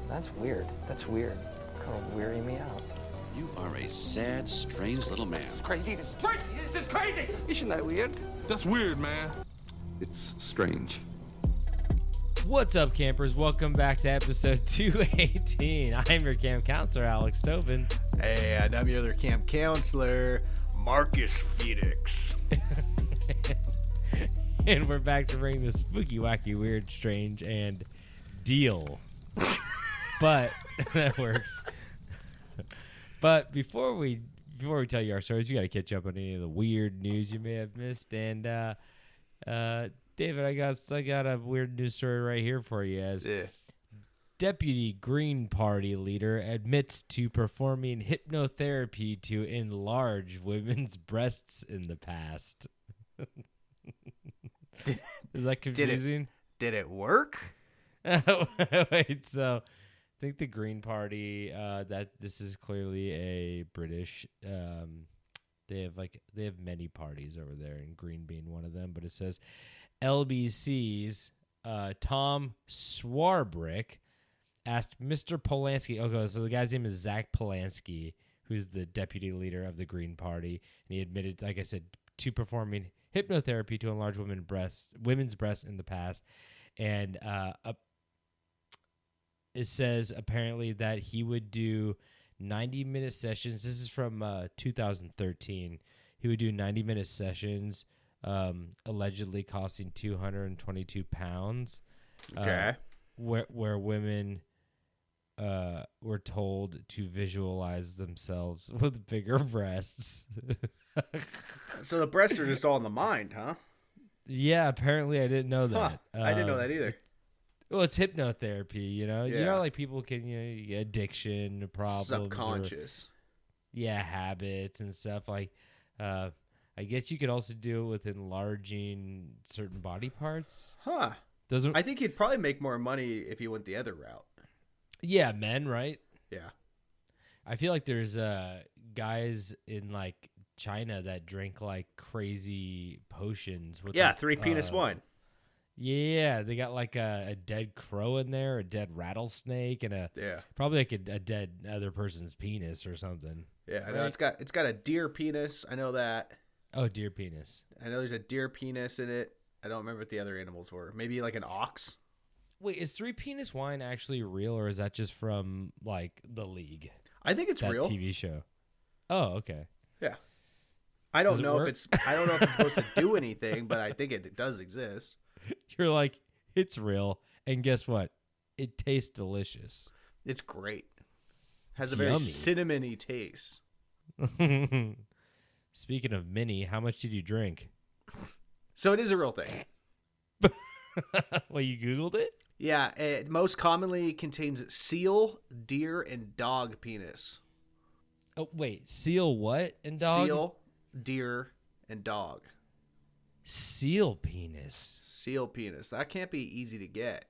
That's weird. That's weird. Kind of wearing me out. You are a sad, strange little man. Crazy. This is crazy. This is crazy. Isn't that weird? That's weird, man. It's strange. What's up, campers? Welcome back to episode 218. I'm your camp counselor, Alex Tobin. Hey, and I'm your other camp counselor, Marcus Phoenix. And we're back to bring the spooky, wacky, weird, strange, and deal. But that works. But before we tell you our stories, we got to catch up on any of the weird news you may have missed. And David, I got a weird news story right here for you. As Deputy Green Party leader admits to performing hypnotherapy to enlarge women's breasts in the past. Is that confusing? Did it work? Wait, so I think the Green Party, that this is clearly a British, they have many parties over there, and Green being one of them, but it says LBC's Tom Swarbrick asked Mr. Polanski, okay, so the guy's name is Zach Polanski, who's the deputy leader of the Green Party, and he admitted, like I said, to performing hypnotherapy to enlarge women's breasts in the past. And it says apparently that he would do 90-minute sessions. This is from 2013. He would do 90-minute sessions, allegedly costing 222 pounds. Okay. Where women were told to visualize themselves with bigger breasts. So the breasts are just all in the mind, huh? Yeah, apparently I didn't know that. I didn't know that either. Well, it's hypnotherapy, you know? Yeah. You know, like people can, you get addiction problems. Subconscious. Habits and stuff. Like, I guess you could also do it with enlarging certain body parts. Huh. I think he'd probably make more money if he went the other route. Yeah, men, right? Yeah. I feel like there's guys in, like, China that drink, like, crazy potions. With like, 3-penis wine. Yeah, they got like a dead crow in there, a dead rattlesnake, and probably like a dead other person's penis or something. Yeah, I know it's got a deer penis. I know that. Oh, deer penis. I know there's a deer penis in it. I don't remember what the other animals were. Maybe like an ox. Wait, is 3-penis wine actually real, or is that just from like The League? I think it's real. TV show. Oh, okay. Yeah. I don't know if it's supposed to do anything, but I think it does exist. You're like, it's real, and guess what? It tastes delicious. It's great. Has a very cinnamony taste. Speaking of mini, how much did you drink? So it is a real thing. Well, you Googled it? Yeah, it most commonly contains seal, deer, and dog penis. Oh, wait, seal what and dog? Seal, deer, and dog. Seal penis. Seal penis. That can't be easy to get.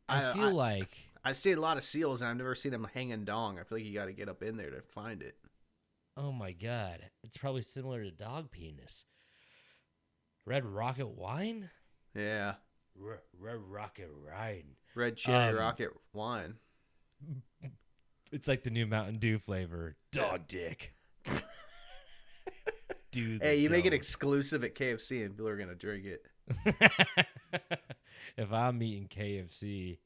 I feel like I've seen a lot of seals, and I've never seen them hanging dong. I feel like you got to get up in there to find it. Oh my god, it's probably similar to dog penis. Red Rocket wine? Yeah. Red Rocket wine. Red Cherry Rocket wine. It's like the new Mountain Dew flavor. Dog dick. Hey, you make it exclusive at KFC and people are going to drink it. If I'm eating KFC,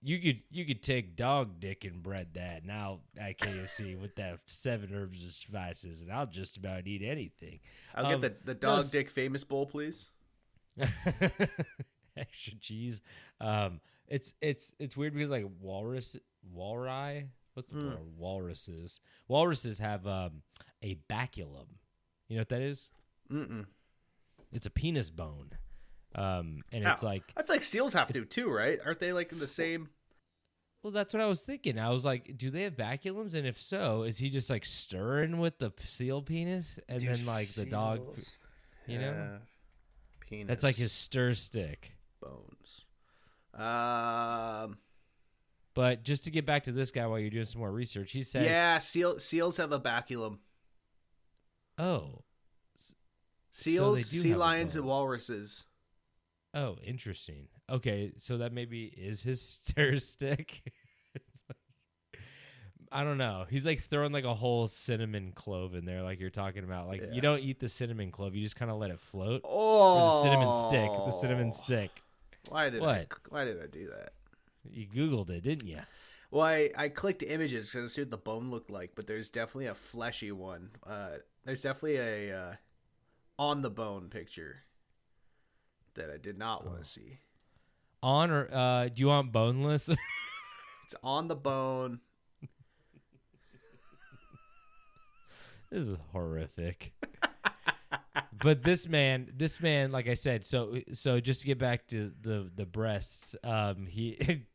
you could take dog dick and bread that now at KFC with that 7 herbs and spices, and I'll just about eat anything. I'll get the dog dick famous bowl, please. Extra cheese. It's weird because like walrus, what's the plural? Walruses have a baculum. You know what that is? Mm-mm. It's a penis bone. And it's like... I feel like seals have to too, right? Aren't they like in the same... Well, that's what I was thinking. I was like, do they have baculums? And if so, is he just like stirring with the seal penis? And then like the dog... You know? Penis. That's like his stir stick. Bones. But just to get back to this guy while you're doing some more research, he said... Yeah, seals have a baculum. Oh. Seals, sea lions, and walruses. Oh, interesting. Okay, so that maybe is his stare stick. I don't know. He's like throwing like a whole cinnamon clove in there, like you're talking about. Like you don't eat the cinnamon clove; you just kind of let it float. Oh, Or the cinnamon stick. The cinnamon stick. Why did What? Why did I do that? You Googled it, didn't you? Well, I clicked images because I see what the bone looked like, but there's definitely a fleshy one. There's definitely a on the bone picture that I did not want to see. On or do you want boneless? It's on the bone. This is horrific. But this man, like I said, so just to get back to the breasts, he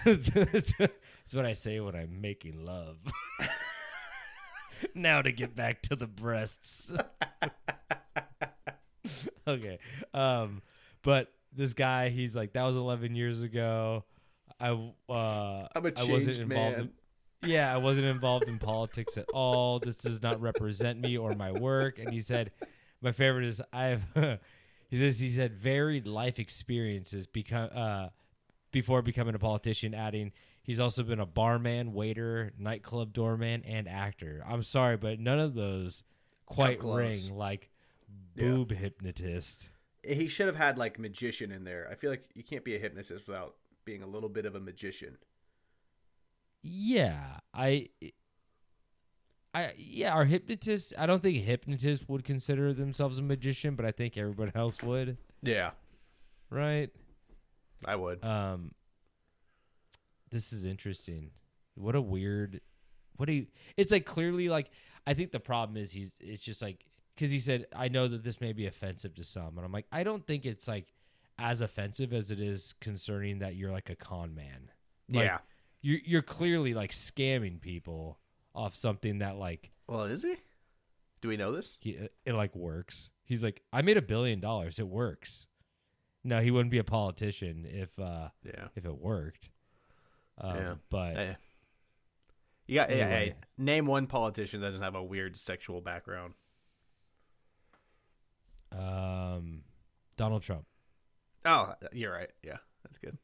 it's what I say when I'm making love. Now to get back to the breasts. Okay. But this guy, he's like, that was 11 years ago. I'm a I wasn't changed involved man. I wasn't involved in politics at all. This does not represent me or my work. And he said, my favorite is he said varied life experiences before becoming a politician, adding, he's also been a barman, waiter, nightclub doorman, and actor. I'm sorry, but none of those quite ring like boob hypnotist. He should have had like magician in there. I feel like you can't be a hypnotist without being a little bit of a magician. Yeah, our hypnotists, I don't think hypnotists would consider themselves a magician, but I think everybody else would. Yeah. Right? I would. This is interesting. What a weird, it's like clearly like, I think the problem is it's just like, because he said, I know that this may be offensive to some. And I'm like, I don't think it's like as offensive as it is concerning that you're like a con man. Like, yeah. You're clearly like scamming people off something that like. Well, is he? Do we know this? It like works. He's like, I made $1 billion. It works. No, he wouldn't be a politician if it worked. But you got anyway. name one politician that doesn't have a weird sexual background. Donald Trump. Oh, you're right. Yeah, that's good.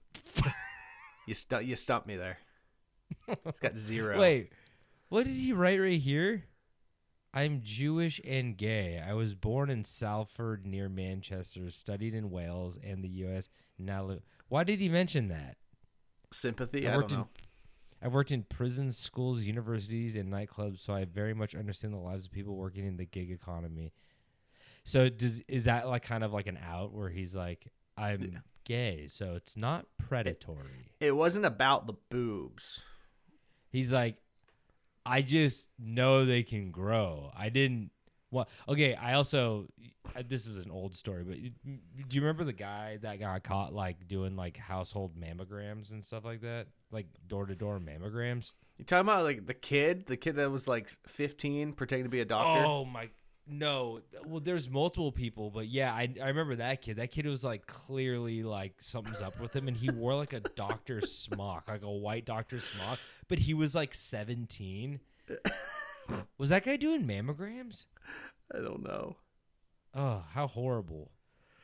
You stumped me there. It's got 0. Wait, what did he write right here? I'm Jewish and gay. I was born in Salford near Manchester, studied in Wales and the U.S. Now live. Why did he mention that? Sympathy? I don't know. I've worked in prisons, schools, universities, and nightclubs, so I very much understand the lives of people working in the gig economy. So is that like kind of like an out where he's like, I'm gay, so it's not predatory. It wasn't about the boobs. He's like, I just know they can grow. I didn't. Well, okay. I also, this is an old story, but do you remember the guy that got caught like doing like household mammograms and stuff like that, like door-to-door mammograms? You talking about like the kid that was like 15, pretending to be a doctor? Oh my. No, well, there's multiple people, but yeah, I remember that kid. That kid was like clearly like something's up with him, and he wore like a doctor's smock, like a white doctor's smock, but he was like 17. Was that guy doing mammograms? I don't know. Oh, how horrible.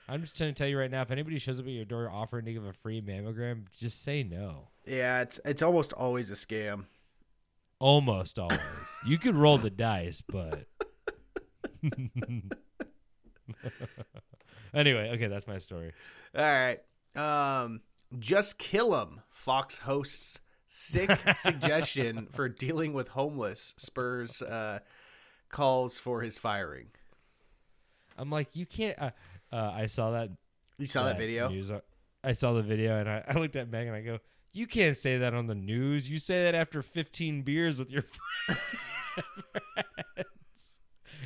I'm just trying to tell you right now, if anybody shows up at your door offering to give a free mammogram, just say no. Yeah, it's almost always a scam. Almost always. You could roll the dice, but... Anyway, okay, that's my story. All right. Just kill him. Fox hosts sick suggestion for dealing with homeless spurs calls for his firing. I'm like, you can't. I saw that. You saw that video? News. I saw the video, and I looked at Meg and I go, you can't say that on the news. You say that after 15 beers with your friends.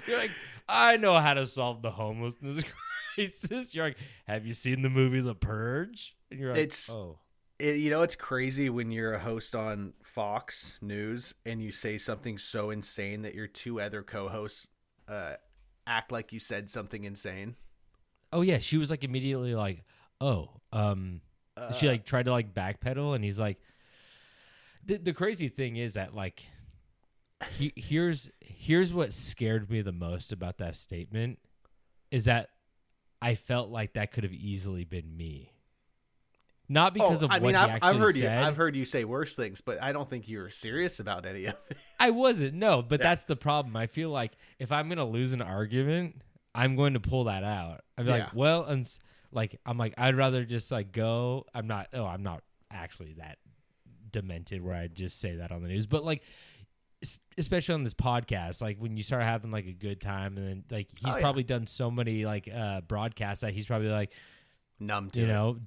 You're like, I know how to solve the homelessness crisis. You're like, have you seen the movie The Purge? And you're like, it's crazy when you're a host on Fox News and you say something so insane that your two other co-hosts act like you said something insane. Oh yeah, she was like immediately like, she like tried to like backpedal, and he's like, the crazy thing is that like, here's what scared me the most about that statement is that I felt like that could have easily been me. Not because of what he I've actually heard said. I've heard you say worse things, but I don't think you were serious about any of it. I wasn't, no, but that's the problem. I feel like if I'm going to lose an argument, I'm going to pull that out. I'd be like, well, and I'm like, I'd rather just like go. I'm not actually that demented where I just say that on the news, but like, especially on this podcast, like when you start having like a good time, and then like he's probably done so many like broadcasts that he's probably like numb to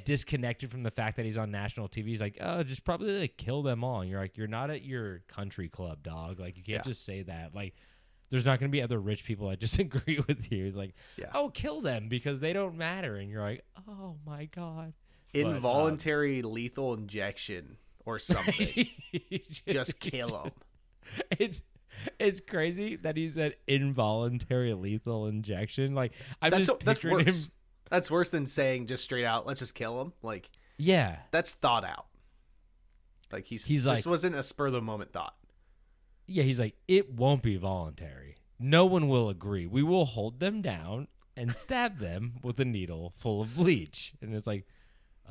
disconnected from the fact that he's on national TV. He's like, oh, just probably like kill them all. And you're like, you're not at your country club, dog. Like you can't just say that. Like there's not going to be other rich people that disagree with you. He's like, oh, kill them because they don't matter. And you're like, oh my God. Involuntary lethal injection or something. just kill him. It's crazy that he said involuntary lethal injection. Like that's picturing worse. him. That's worse than saying just straight out, let's just kill him. Like, yeah, that's thought out. Like he's like, this wasn't a spur of the moment thought. Yeah, he's like, it won't be voluntary. No one will agree. We will hold them down and stab them with a needle full of bleach. And it's like,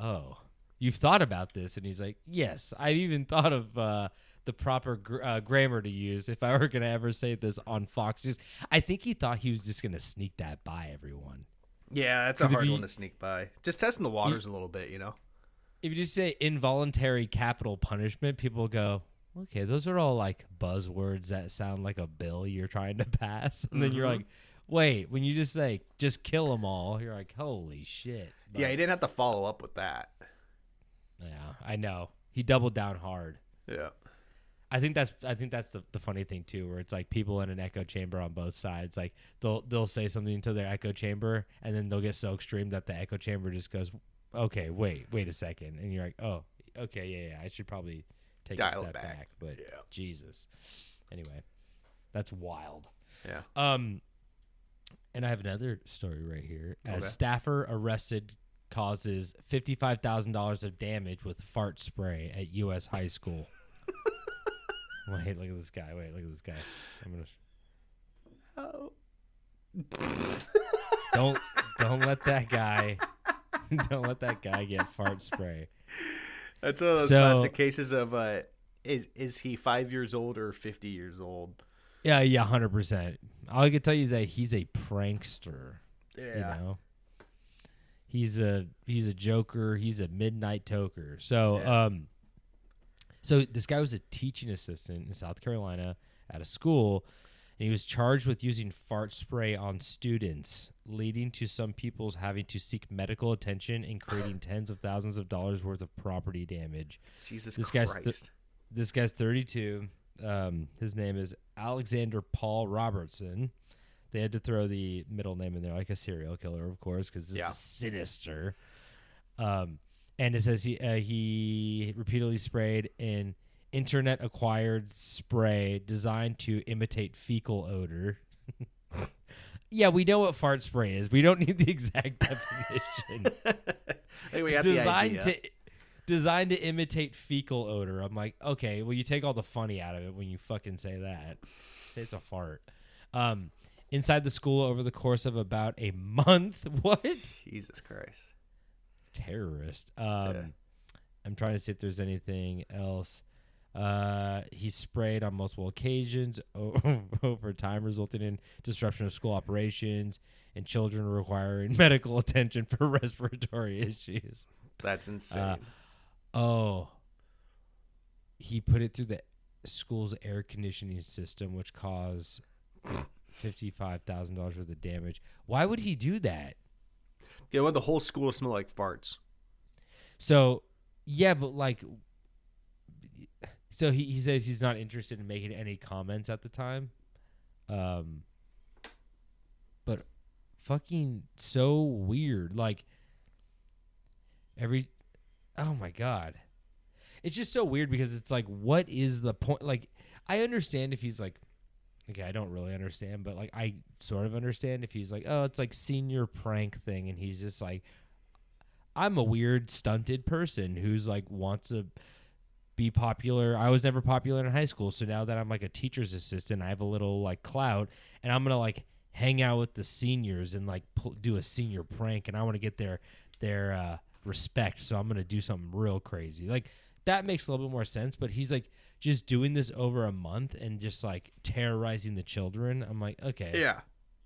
oh, you've thought about this? And he's like, yes, I've even thought of the proper grammar to use if I were going to ever say this on Fox News. I think he thought he was just going to sneak that by everyone. Yeah, that's a hard one to sneak by. Just testing the waters a little bit, If you just say involuntary capital punishment, people go, okay, those are all like buzzwords that sound like a bill you're trying to pass. And then you're like, wait, when you just say, just kill them all, you're like, holy shit. But, yeah, he didn't have to follow up with that. Yeah, I know. He doubled down hard. Yeah. I think that's the funny thing too, where it's like people in an echo chamber on both sides. Like they'll say something to their echo chamber, and then they'll get so extreme that the echo chamber just goes, "Okay, wait a second," and you're like, "Oh, okay, yeah, I should probably take a step back." But Jesus, anyway, that's wild. Yeah. And I have another story right here. As staffer arrested causes $55,000 of damage with fart spray at U.S. high school. Wait, look at this guy. I'm gonna. Don't let that guy. Don't let that guy get fart spray. That's one of those classic cases of is he 5 years old or 50 years old? Yeah, 100%. All I can tell you is that he's a prankster. Yeah. You know? He's a joker. He's a midnight toker. So So this guy was a teaching assistant in South Carolina at a school, and he was charged with using fart spray on students, leading to some people having to seek medical attention and creating tens of thousands of dollars worth of property damage. Jesus Christ. This guy's 32. His name is Alexander Paul Robertson. They had to throw the middle name in there like a serial killer, of course, because this is sinister. And it says he repeatedly sprayed an internet-acquired spray designed to imitate fecal odor. Yeah, we know what fart spray is. We don't need the exact definition. I think we got the idea. Designed to imitate fecal odor. I'm like, okay, well, you take all the funny out of it when you fucking say that. Say it's a fart. Inside the school over the course of about a month. What? Jesus Christ. Terrorist. I'm trying to see if there's anything else. He sprayed on multiple occasions over time, resulting in disruption of school operations and children requiring medical attention for respiratory issues. That's insane. He put it through the school's air conditioning system, which caused $55,000 worth of damage. Why would he do that? Yeah, want the whole school to smell like farts. So, yeah, but like, so he says he's not interested in making any comments at the time. But fucking so weird. Like, oh my God. It's just so weird because it's like, what is the point? Like, I understand if he's like, okay, I don't really understand, but like, I sort of understand if he's like, oh, it's like senior prank thing. And he's just like, I'm a weird stunted person who's like wants to be popular. I was never popular in high school. So now that I'm like a teacher's assistant, I have a little like clout and I'm going to like hang out with the seniors and like do a senior prank, and I want to get their respect, so I'm gonna do something real crazy. Like that makes a little bit more sense. But he's like just doing this over a month and just like terrorizing the children. I'm like, okay, Yeah.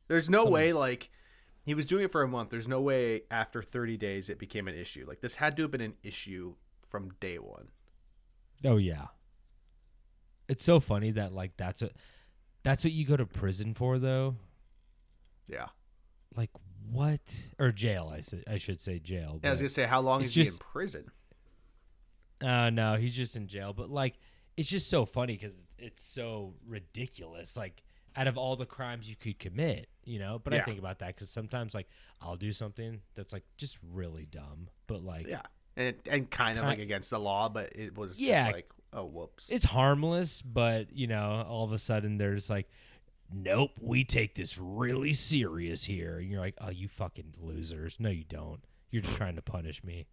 There's no way, like, he was doing it for a month. There's no way after 30 days it became an issue. Like, this had to have been an issue from day one. Oh yeah. It's so funny that like that's what you go to prison for, though. Yeah. Like what? Or jail? I should say jail. Yeah, I was gonna say, how long is he in prison? No, he's just in jail. But like, it's just so funny because it's so ridiculous. Like, out of all the crimes you could commit, you know. But I think about that because sometimes like I'll do something that's like just really dumb, but like and kind of like against the law, but it was just like, oh, whoops. It's harmless, but you know, all of a sudden there's like, nope, we take this really serious here, and you're like, oh, you fucking losers. No, you don't. You're just trying to punish me.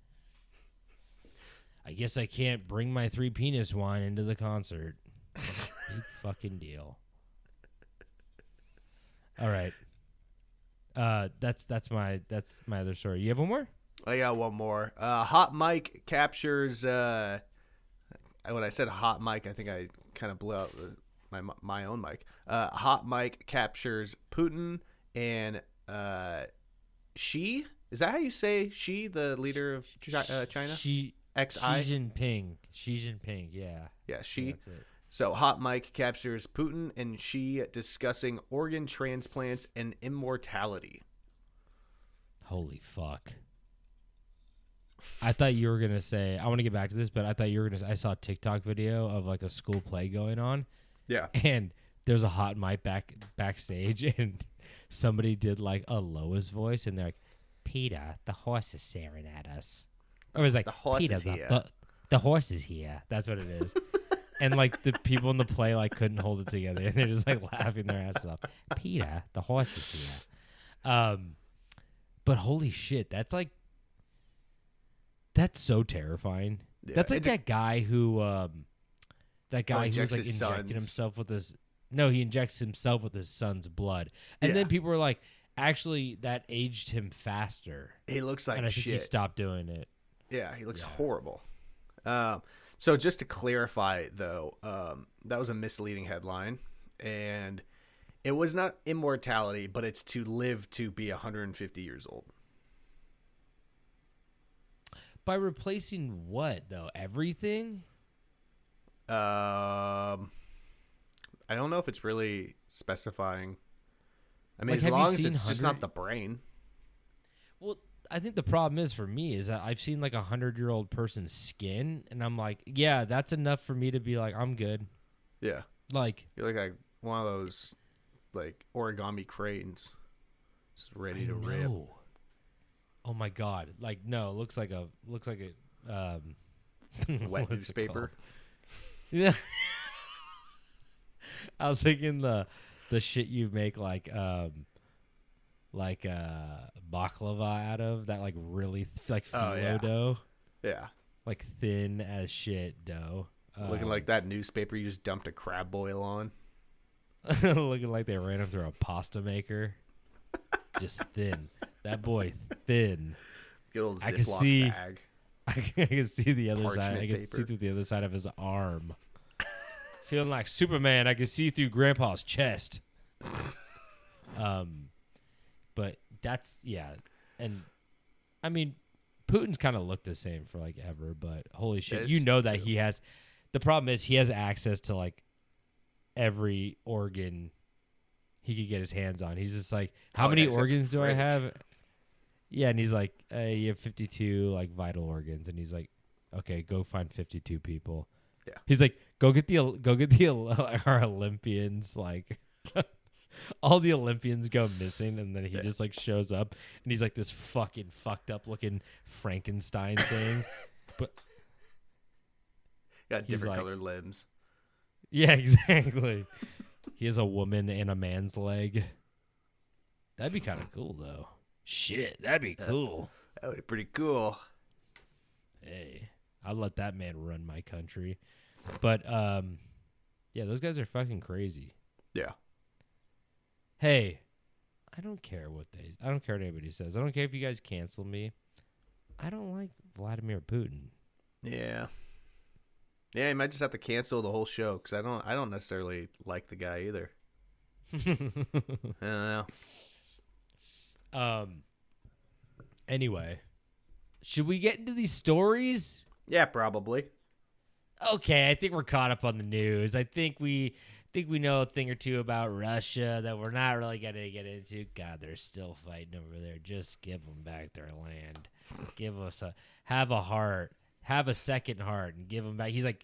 I guess I can't bring my 3 penis wine into the concert. Big fucking deal. All right. That's my other story. You have one more? I got one more. Hot Mic captures. When I said hot mic, I think I kind of blew out my own mic. Hot Mic captures Putin and Xi. Is that how you say Xi, the leader of China? Xi Jinping. Xi Jinping. Yeah. Yeah, Xi. Yeah, that's it. So Hot Mic captures Putin and Xi discussing organ transplants and immortality. Holy fuck. I thought you were going to say, I want to get back to this, but I thought you were going to, I saw a TikTok video of like a school play going on. Yeah. And there's a Hot Mic backstage, and somebody did like a Lois voice, and they're like, Peter, the horse is staring at us. Or it was like, the horse Peter, is here. The horse is here. That's what it is. And like the people in the play like couldn't hold it together, and they're just like laughing their asses off. Peter, the horse is here. But holy shit, that's so terrifying. Yeah, that's like that guy who who was like his injected son's. himself with his. No, he injects himself with his son's blood, and then people were like, actually, that aged him faster. He looks like and I think shit. he stopped doing it. Yeah, he looks horrible. So just to clarify, though, that was a misleading headline, and it was not immortality, but it's to live to be 150 years old. By replacing what, though? Everything? I don't know if it's really specifying. I mean, Like, as have you long as seen it's just 100 not the brain. Well, I think the problem is for me is that I've seen like 100-year-old person's skin, and I'm like, yeah, that's enough for me to be like, I'm good. Yeah. Like, You're like one of those like origami cranes, just ready to rip. Oh my god! Like, no, looks like a Wet what's it newspaper. called? Yeah. I was thinking the shit you make like baklava out of, that like really like phyllo dough. Yeah. Like thin as shit dough. Looking like that newspaper you just dumped a crab boil on. Looking like they ran him through a pasta maker. Just thin. That boy thin. Good old I can Ziploc see- bag. I can see the other side. Parchment I can paper. see through the other side of his arm. Feeling like Superman, I can see through Grandpa's chest. But that's and I mean, Putin's kind of looked the same for like ever. But holy shit, That you is know that true. he has. The problem is he has access to like every organ he could get his hands on. He's just like, how Oh, many yeah, except organs do I fridge. have? Yeah, and he's like, you have 52 like vital organs, and he's like, okay, go find 52 people. Yeah. He's like, go get the our Olympians, like all the Olympians go missing, and then he just like shows up, and he's like this fucking fucked up looking Frankenstein thing. But Got He's different like- colored limbs. yeah, exactly. He has a woman and a man's leg. That'd be kind of cool, though. Shit, that'd be cool. That would be pretty cool. Hey, I'll let that man run my country. But yeah, those guys are fucking crazy. Yeah. Hey, I don't care what anybody says. I don't care if you guys cancel me. I don't like Vladimir Putin. Yeah. Yeah, you might just have to cancel the whole show because I don't necessarily like the guy either. I don't know. Anyway, should we get into these stories? Yeah, probably. Okay, I think we're caught up on the news. I think we know a thing or two about Russia that we're not really going to get into. God, they're still fighting over there. Just give them back their land. Have a heart. Have a second heart and give them back. He's like,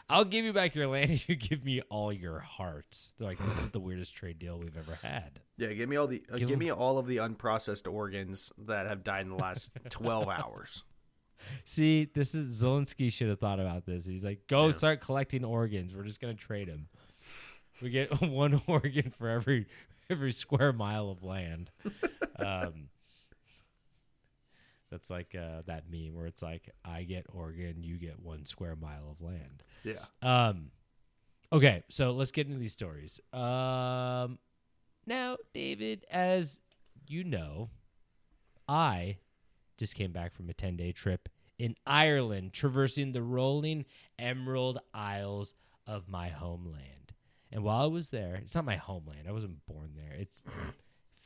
I'll give you back your land if you give me all your hearts. They're like, this is the weirdest trade deal we've ever had. Yeah, give me all of the unprocessed organs that have died in the last 12 hours. See, this is Zelensky should have thought about this. He's like, start collecting organs. We're just gonna trade them. We get one organ for every square mile of land. That's like that meme where it's like, I get organ, you get 1 square mile of land. Yeah. Okay, so let's get into these stories. Now, David, as you know, I just came back from a 10-day trip in Ireland, traversing the rolling Emerald Isles of my homeland. And while I was there, it's not my homeland. I wasn't born there. It's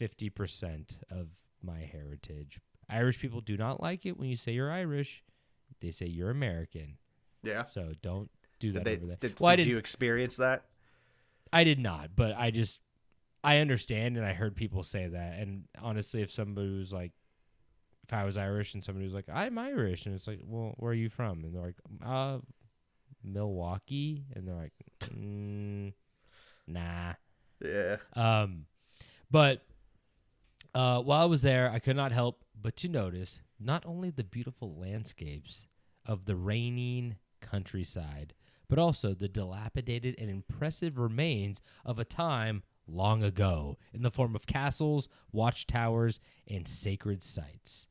50% of my heritage. Irish people do not like it when you say you're Irish. They say you're American. Yeah. So don't do that over there. Did you experience that? I did not, but I understand, and I heard people say that. And honestly, if I was Irish and somebody was like, I'm Irish, and it's like, well, where are you from? And they're like, Milwaukee, and they're like, nah. Yeah. But while I was there, I could not help but to notice not only the beautiful landscapes of the reigning countryside, but also the dilapidated and impressive remains of a time long ago in the form of castles, watchtowers, and sacred sites.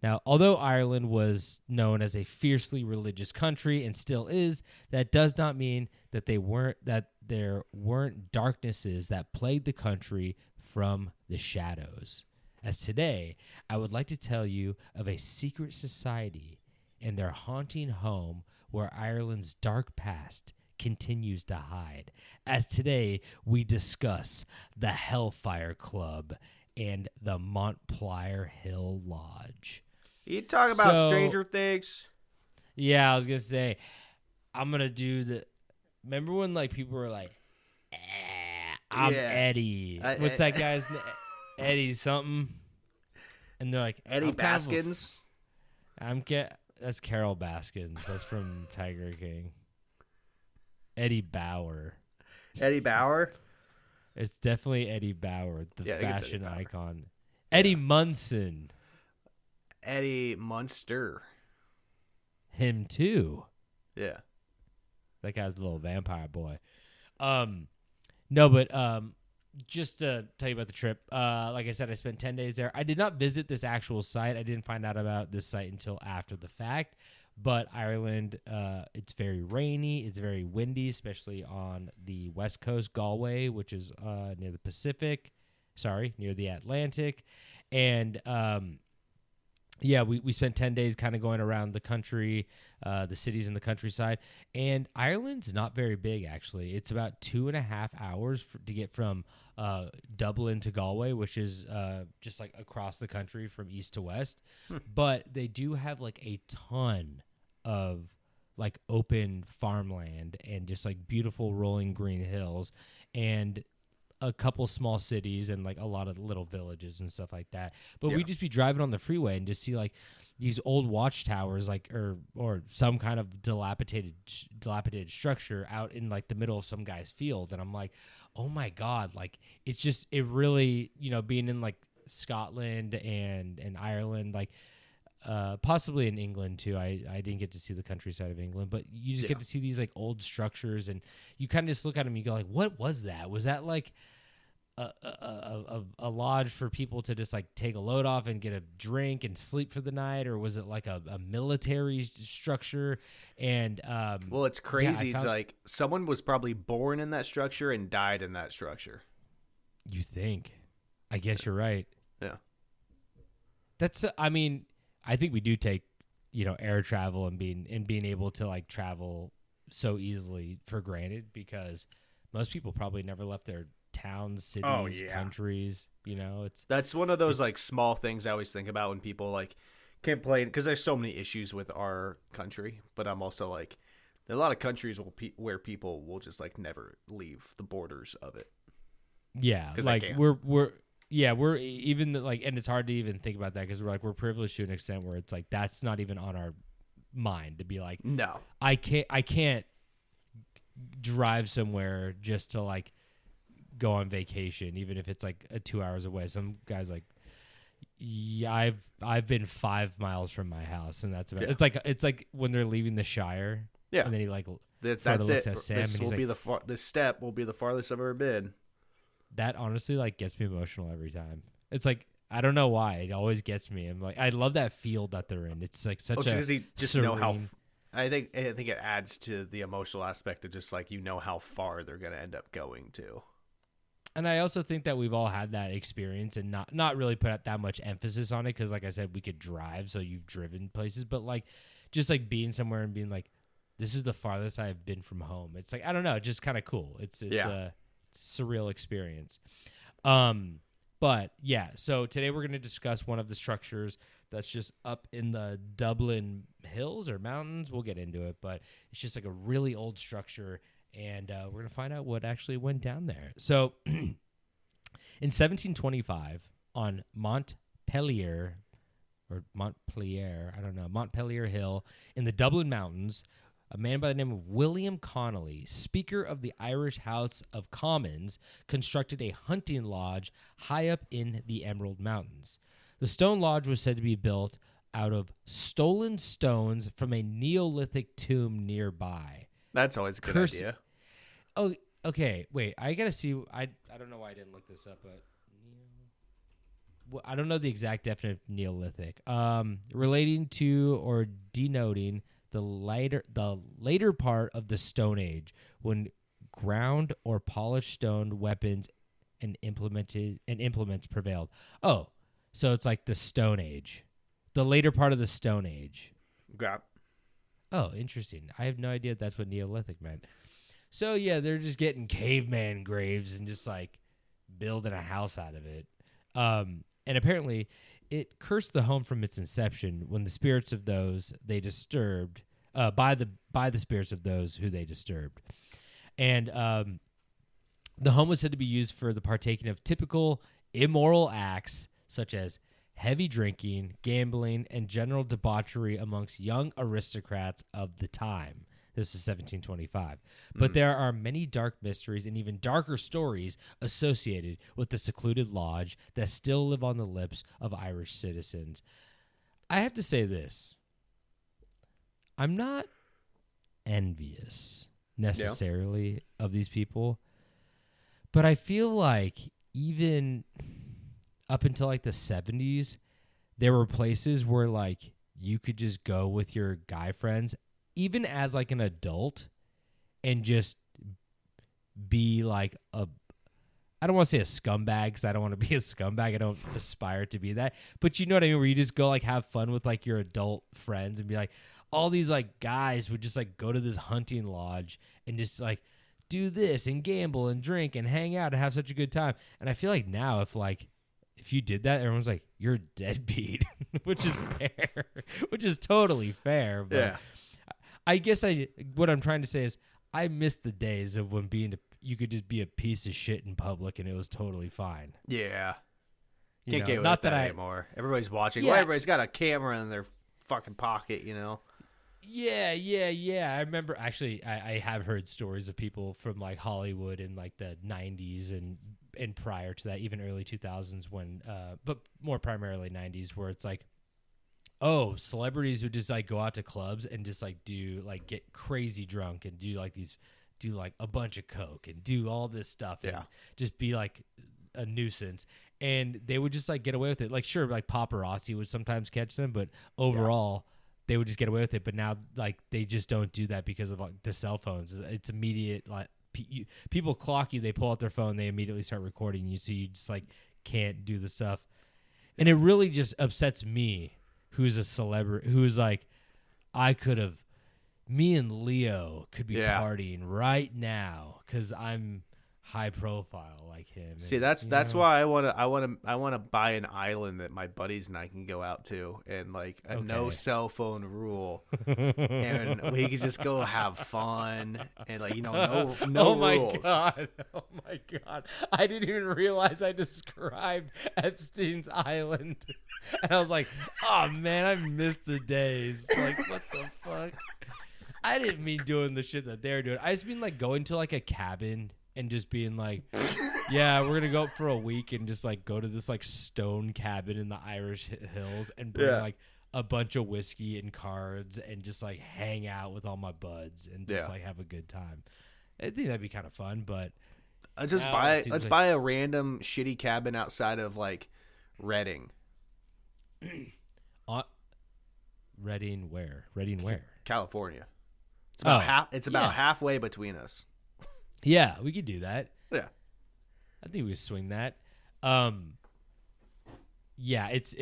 Now, although Ireland was known as a fiercely religious country and still is, that does not mean that there weren't darknesses that plagued the country from the shadows. As today, I would like to tell you of a secret society and their haunting home where Ireland's dark past continues to hide. As today, we discuss the Hellfire Club and the Montpelier Hill Lodge. You talk about Stranger Things? Yeah, I was going to say, I'm going to do the... Remember when people were like, I'm Eddie. What's that guy's name? Eddie something. And they're like, Eddie Baskins? That's Carol Baskins. That's from Tiger King. Eddie Bauer. Eddie Bauer? It's definitely Eddie Bauer, the fashion Bauer. icon. Eddie Munson. Eddie Munster. Him too. Yeah. That guy's a little vampire boy. No, but just to tell you about the trip, like I said, I spent 10 days there. I did not visit this actual site. I didn't find out about this site until after the fact. But Ireland, it's very rainy. It's very windy, especially on the west coast, Galway, which is near the Pacific. Sorry, near the Atlantic. And we spent 10 days kind of going around the country, the cities in the countryside. And Ireland's not very big, actually. It's about 2.5 hours to get from Dublin to Galway, which is just like across the country from east to west. But they do have like a ton of like open farmland and just like beautiful rolling green hills and a couple small cities and like a lot of little villages and stuff like that. But we'd just be driving on the freeway and just see like these old watchtowers, like or some kind of dilapidated structure out in like the middle of some guy's field. And I'm like, oh my God, like it really, being in like Scotland and Ireland, like possibly in England too. I didn't get to see the countryside of England, but you just get to see these like old structures and you kind of just look at them and you go like, what was that? Was that like a lodge for people to just like take a load off and get a drink and sleep for the night, or was it like a military structure? And well, it's crazy. It's like someone was probably born in that structure and died in that structure. You think? I guess you're right. Yeah. That's I mean, I think we do take, air travel and being able to like travel so easily for granted, because most people probably never left their towns, cities, countries, That's one of those like small things I always think about when people like complain, because there's so many issues with our country, but I'm also like, there are a lot of countries where people will just like never leave the borders of it. Yeah, like we're even like, and it's hard to even think about that because we're privileged to an extent where it's like that's not even on our mind to be like, no, I can't drive somewhere just to like go on vacation, even if it's like 2 hours away. Some guys like, yeah, I've been 5 miles from my house, and that's about. Yeah. It's like when they're leaving the Shire. Yeah, and then he like that's looks it. At Sam This and he's will like, be this step will be the farthest I've ever been. That honestly like gets me emotional every time. It's like I don't know why it always gets me. I'm like I love that field that they're in. It's like such a you just serene... know how. I think it adds to the emotional aspect of just like how far they're gonna end up going to. And I also think that we've all had that experience and not really put out that much emphasis on it because, like I said, we could drive, so you've driven places, but like just like being somewhere and being like, this is the farthest I've been from home. It's like I don't know, just kind of cool. It's a surreal experience. But yeah, so today we're going to discuss one of the structures that's just up in the Dublin hills or mountains. We'll get into it, but it's just like a really old structure, and we're going to find out what actually went down there. So in 1725 on Montpelier, I don't know, Montpelier Hill in the Dublin Mountains, a man by the name of William Connolly, Speaker of the Irish House of Commons, constructed a hunting lodge high up in the Emerald Mountains. The stone lodge was said to be built out of stolen stones from a Neolithic tomb nearby. That's always a good idea. Oh, okay. Wait, I gotta see. I don't know why I didn't look this up, but I don't know the exact definition of Neolithic. Relating to or denoting the later part of the Stone Age, when ground or polished stone weapons and implements prevailed. Oh, so it's like the Stone Age, the later part of the Stone Age. Okay. Oh, interesting. I have no idea that's what Neolithic meant. So yeah, they're just getting caveman graves and just like building a house out of it. And apparently it cursed the home from its inception when the spirits of those they disturbed, by the spirits of those who they disturbed. And the home was said to be used for the partaking of typical immoral acts such as heavy drinking, gambling, and general debauchery amongst young aristocrats of the time. This is 1725. But there are many dark mysteries and even darker stories associated with the secluded lodge that still live on the lips of Irish citizens. I have to say this. I'm not envious necessarily of these people, but I feel like even up until like the 70s, there were places where like you could just go with your guy friends even as like an adult and just be like I don't want to say a scumbag because I don't want to be a scumbag. I don't aspire to be that. But you know what I mean? Where you just go like have fun with like your adult friends and be like, all these like guys would just like go to this hunting lodge and just like do this and gamble and drink and hang out and have such a good time. And I feel like now if you did that, everyone's like, you're a deadbeat, which is fair, which is totally fair. But yeah. I guess what I'm trying to say is I miss the days of when you could just be a piece of shit in public and it was totally fine. Yeah. Can't get away not with that anymore. Everybody's watching. Yeah. Well, everybody's got a camera in their fucking pocket, Yeah. I remember actually I have heard stories of people from like Hollywood in like the 90s and prior to that, even early 2000s when but more primarily 90s, where it's like, oh, celebrities who just like go out to clubs and just like get crazy drunk and do like a bunch of coke and do all this stuff and just be like a nuisance, and they would just like get away with it. Like sure, like paparazzi would sometimes catch them, but overall they would just get away with it. But now like they just don't do that because of like the cell phones. It's immediate. Like people clock you, they pull out their phone, they immediately start recording you, so you just like can't do the stuff. And it really just upsets me, who's a celebrity, who's like, me and Leo could be partying right now because I'm high profile like him. See, and, that's why I wanna buy an island that my buddies and I can go out to, and like a no cell phone rule, and we could just go have fun and like no oh my rules. God, oh my God! I didn't even realize I described Epstein's island, and I was like, oh man, I missed the days. Like, what the fuck? I didn't mean doing the shit that they're doing. I just mean like going to like a cabin and just being like, yeah, we're gonna go up for a week and just like go to this like stone cabin in the Irish hills and bring like a bunch of whiskey and cards and just like hang out with all my buds and just like have a good time. I think that'd be kind of fun, but let's buy a random shitty cabin outside of like Reading. Reading where? Reading where? California. It's about halfway between us. Yeah, we could do that. Yeah. I think we could swing that. Yeah, it's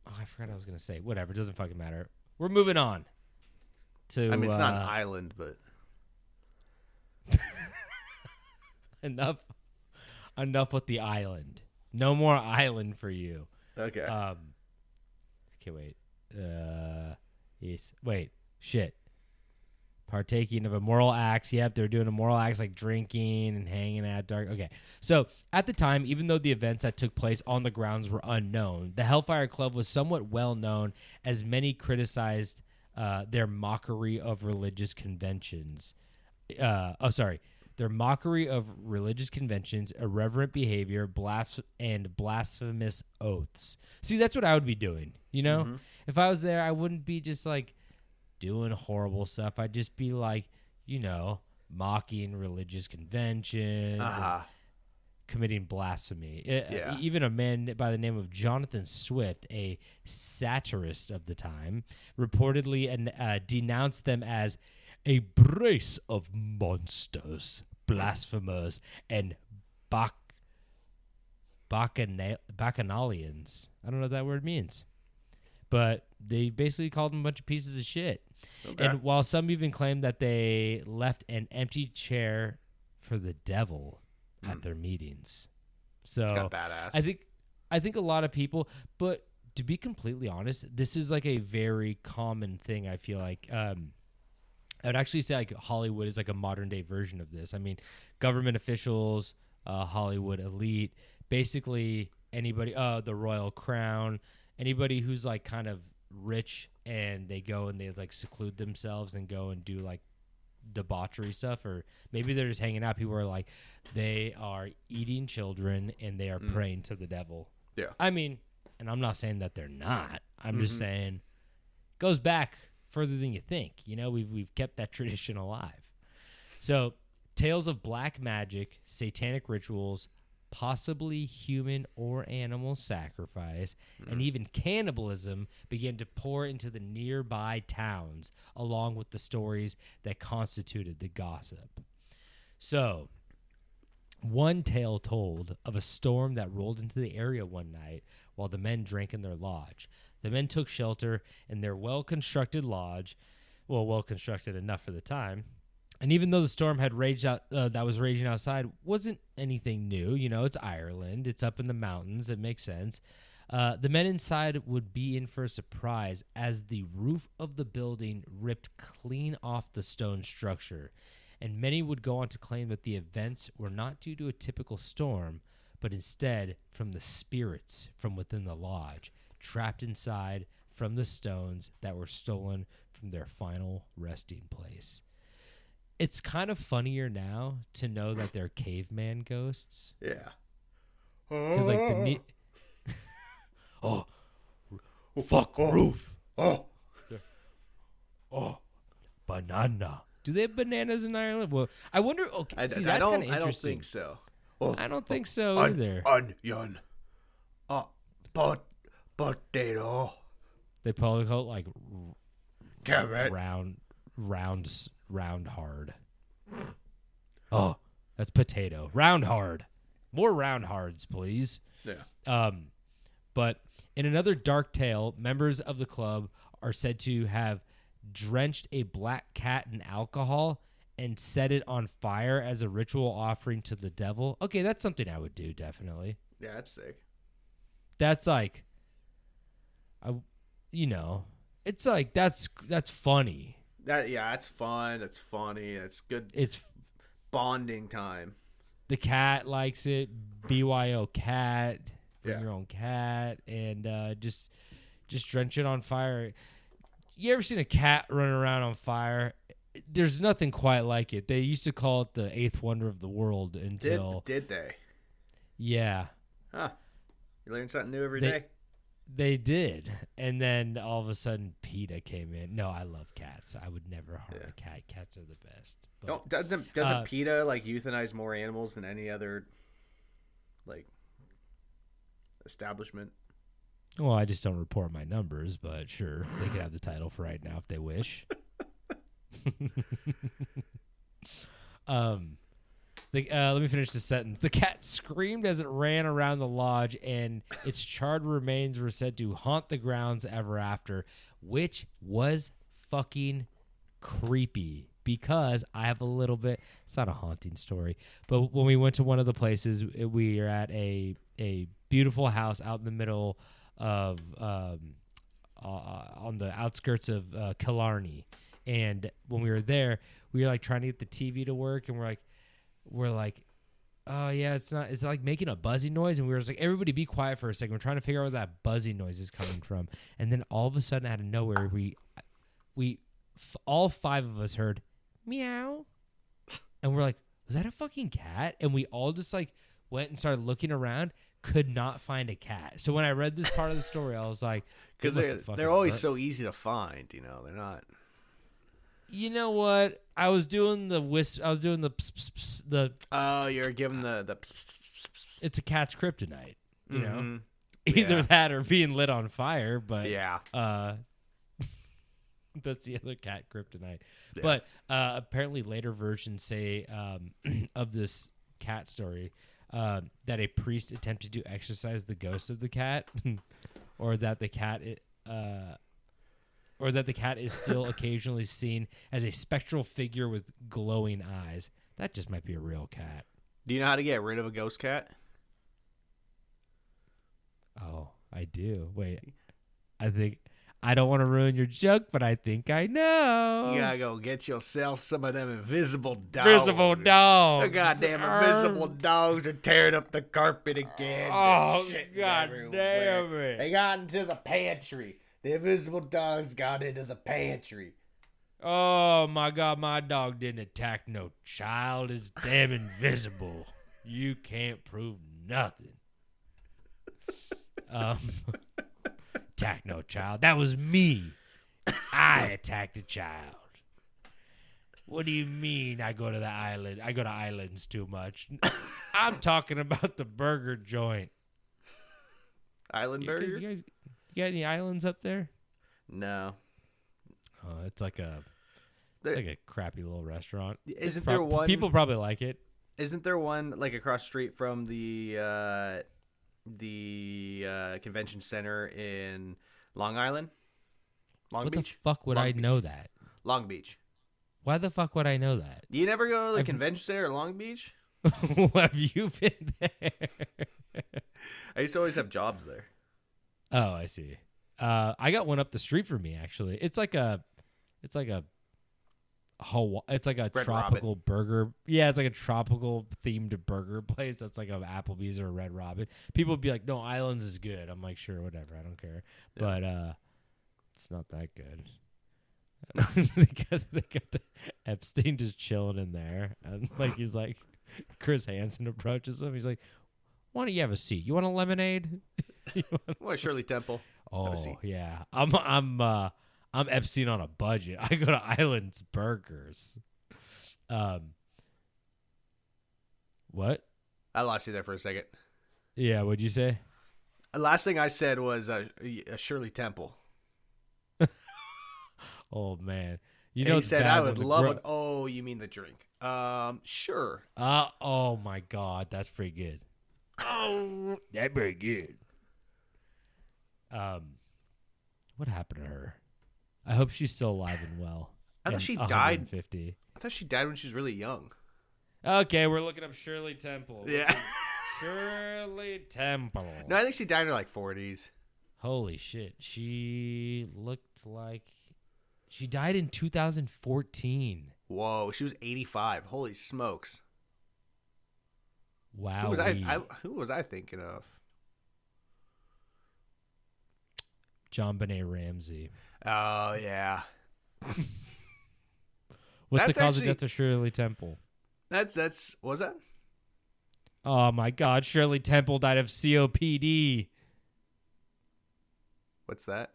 oh, I forgot what I was going to say. Whatever, it doesn't fucking matter. We're moving on to I mean, it's not an island, but enough with the island. No more island for you. okay. Okay, wait. Yes. Wait. Shit. Partaking of immoral acts. Yep, they're doing immoral acts like drinking and hanging out dark. Okay. So at the time, even though the events that took place on the grounds were unknown, the Hellfire Club was somewhat well known, as many criticized their mockery of religious conventions. Their mockery of religious conventions, irreverent behavior, and blasphemous oaths. See, that's what I would be doing. You know, if I was there, I wouldn't be just like doing horrible stuff. I'd just be like, mocking religious conventions, and committing blasphemy. Even a man by the name of Jonathan Swift, a satirist of the time, reportedly denounced them as a brace of monsters, blasphemers, and bacchanalians. I don't know what that word means. But they basically called them a bunch of pieces of shit. Okay. And while some even claim that they left an empty chair for the devil at their meetings. So it's kind of badass. I think a lot of people, but to be completely honest, this is like a very common thing. I feel like I would actually say like Hollywood is like a modern day version of this. I mean, government officials, Hollywood elite, basically anybody, the royal crown, anybody who's like kind of rich and they go and they like seclude themselves and go and do like debauchery stuff, or maybe they're just hanging out. People are like, they are eating children and they are praying to the devil. Yeah. I mean, and I'm not saying that they're not. I'm just saying it goes back further than you think. We've kept that tradition alive. So tales of black magic, satanic rituals, possibly human or animal sacrifice, and even cannibalism began to pour into the nearby towns, along with the stories that constituted the gossip. So, one tale told of a storm that rolled into the area one night while the men drank in their lodge. The men took shelter in their well-constructed lodge, well-constructed enough for the time. And even though the storm had that was raging outside wasn't anything new, it's Ireland, it's up in the mountains, it makes sense. The men inside would be in for a surprise as the roof of the building ripped clean off the stone structure, and many would go on to claim that the events were not due to a typical storm, but instead from the spirits from within the lodge, trapped inside from the stones that were stolen from their final resting place. It's kind of funnier now to know that they're caveman ghosts. Yeah. Because fuck roof. Oh, banana. Do they have bananas in Ireland? Well, I wonder. Okay, that's kind of interesting. I don't think so. I don't think so either. Onion. Potato. They probably call it like carrot. Round hard. Oh, that's potato. Round hard. More round hearts, please. Yeah. But in another dark tale, members of the club are said to have drenched a black cat in alcohol and set it on fire as a ritual offering to the devil. Okay, that's something I would do, definitely. Yeah, that's sick. That's like, it's like that's funny. That's fun. That's funny. That's good. It's Bonding time. the cat likes it. BYO cat, bring Yeah. your own cat, and just drench it on fire. You ever seen a cat running around on fire? There's nothing quite like it. They used to call it the eighth wonder of the world until Did they? Yeah. Huh. You learn something new every day. They did. And then all of a sudden PETA came in. No, I love cats. I would never harm a cat. Cats are the best. But, Doesn't PETA like euthanize more animals than any other like establishment? well, I just don't report my numbers, but sure, they could have the title for right now if they wish. Let me finish the sentence. The cat screamed as it ran around the lodge, and its charred remains were said to haunt the grounds ever after, which was fucking creepy. Because I have a little bit, it's not a haunting story, but when we went to one of the places, we are at a beautiful house out in the middle of on the outskirts of Killarney. And when we were there, we were like trying to get the TV to work, and we're like, oh yeah, it's like making a buzzing noise, and we were just like, everybody be quiet for a second. We're trying to figure out where that buzzing noise is coming from, and then all of a sudden, out of nowhere, we all five of us heard meow, and we're like, was that a fucking cat? And we all just like went and started looking around, could not find a cat. So when I read this part of the story, I was like, because they're always so easy to find. They're not. You know what? I was doing the the. Oh, you're giving the. It's a cat's kryptonite. You know, Mhm. either Yeah. that or being lit on fire. But Yeah. that's the other cat kryptonite. Yeah. But apparently, later versions say of this cat story that a priest attempted to exorcise the ghost of the cat, or that the cat. Or that the cat is still occasionally seen as a spectral figure with glowing eyes. That just might be a real cat. Do you know how to get rid of a ghost cat? Oh, I do. Wait, I don't want to ruin your joke, but I think I know. You gotta go get yourself some of them invisible dogs. Invisible dogs. The goddamn invisible dogs are tearing up the carpet again. Oh, They're shitting God everywhere. damn it. They got into the pantry. The invisible dogs got into the pantry. Oh, my God, my dog didn't attack no child. It's damn invisible. You can't prove nothing. Attack no child. That was me. I attacked a child. What do you mean I go to the island? I go to islands too much. I'm talking about the burger joint. Island burger? You got any islands up there? No. Oh, it's like a crappy little restaurant. Isn't there one? People probably like it. Isn't there one like across the street from the convention center in Long Island? Long What Beach? the fuck would Long I Beach. know that? Long Beach. Why the fuck would I know that? Do you never go to the convention center in Long Beach? Have you been there? I used to always have jobs there. Oh, I see. I got one up the street from me actually. It's like a Red tropical burger. Yeah, it's like a tropical themed burger place. That's like a Applebee's or a Red Robin. People would be like, "No, Islands is good." I'm like, "Sure, whatever. I don't care." Yeah. But it's not that good. they got the Epstein just chilling in there, and like he's like, Chris Hansen approaches him. He's like, "Why don't you have a seat? You want a lemonade?" Well, Shirley Temple. Oh a seat. yeah, I'm Epstein on a budget. I go to Islands Burgers. What? I lost you there for a second. Yeah, what'd you say? The last thing I said was a Shirley Temple. Oh man, you And know he it's said bad I when would the love gro- it. Oh, you mean the drink? Sure. Oh my God, that's pretty good. Oh, that very good. What happened to her? I hope she's still alive and well. I thought And she died. 150. I thought she died when she was really young. Okay, we're looking up Shirley Temple. Yeah. Shirley Temple. No, I think she died in her like 40s. Holy shit. She looked like she died in 2014. Whoa, she was 85. Holy smokes. Wow. Who was I thinking of? John Benet Ramsey. Oh, yeah. What's That's the cause actually- of death of Shirley Temple? That's what was that? Oh my God. Shirley Temple died of COPD. What's that?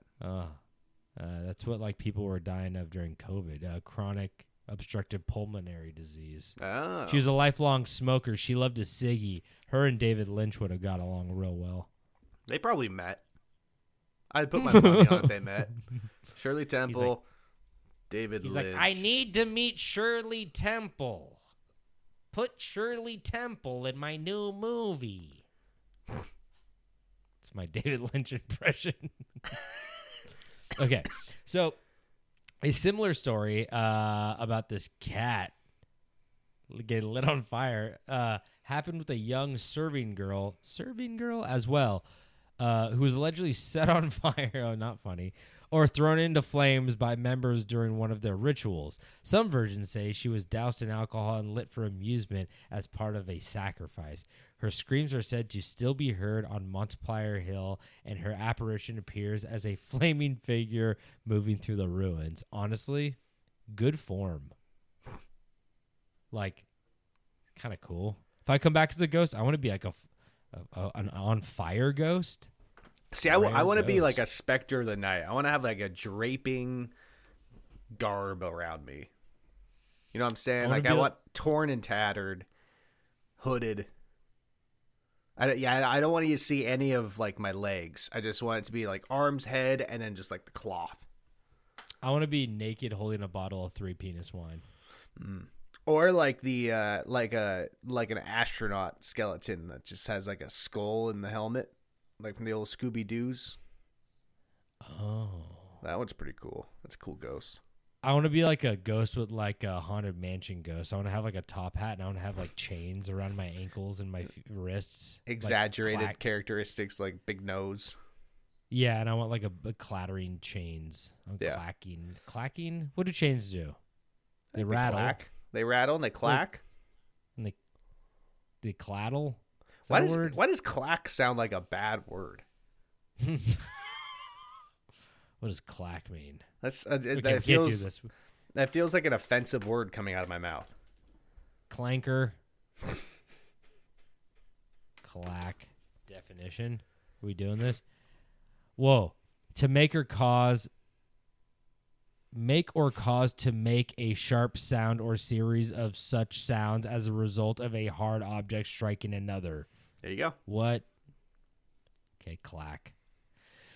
That's what like people were dying of during COVID. Chronic obstructive pulmonary disease. Oh. She was a lifelong smoker. She loved a ciggy. Her and David Lynch would have got along real well. They probably met. I'd put my money on if they met. Shirley Temple, David He's Lynch. like, I need to meet Shirley Temple. Put Shirley Temple in my new movie. It's my David Lynch impression. Okay, so a similar story about this cat getting lit on fire happened with a young serving girl as well, who was allegedly set on fire. Oh, not funny. Or thrown into flames by members during one of their rituals. Some versions say she was doused in alcohol and lit for amusement as part of a sacrifice. Her screams are said to still be heard on Multiplier Hill, and her apparition appears as a flaming figure moving through the ruins. Honestly, good form. Like, kind of cool. If I come back as a ghost, I want to be like an on fire ghost. See, I want to be ghost. like a specter of the night. I want to have like a draping garb around me. You know what I'm saying? I I want torn and tattered, hooded. I don't want you to see any of like my legs. I just want it to be like arms, head, and then just like the cloth. I want to be naked holding a bottle of 3 penis wine. Or like the like an astronaut skeleton that just has like a skull in the helmet, like from the old Scooby Doo's. Oh. That one's pretty cool. That's a cool ghost. I want to be like a ghost with like a haunted mansion ghost. I want to have like a top hat, and I want to have like chains around my ankles and my wrists. Exaggerated like characteristics like big nose. Yeah, and I want like a clattering chains. Yeah. Clacking. What do chains do? They rattle. They rattle and they clack. And they claddle. Is Why that a does word? why does clack sound like a bad word? What does clack mean? That's Okay, we that can't do feels this. that feels like an offensive word coming out of my mouth. Clanker. Clack. Definition. Are we doing this? Whoa. To make or cause to make a sharp sound or series of such sounds as a result of a hard object striking another. There you go. What? Okay, clack.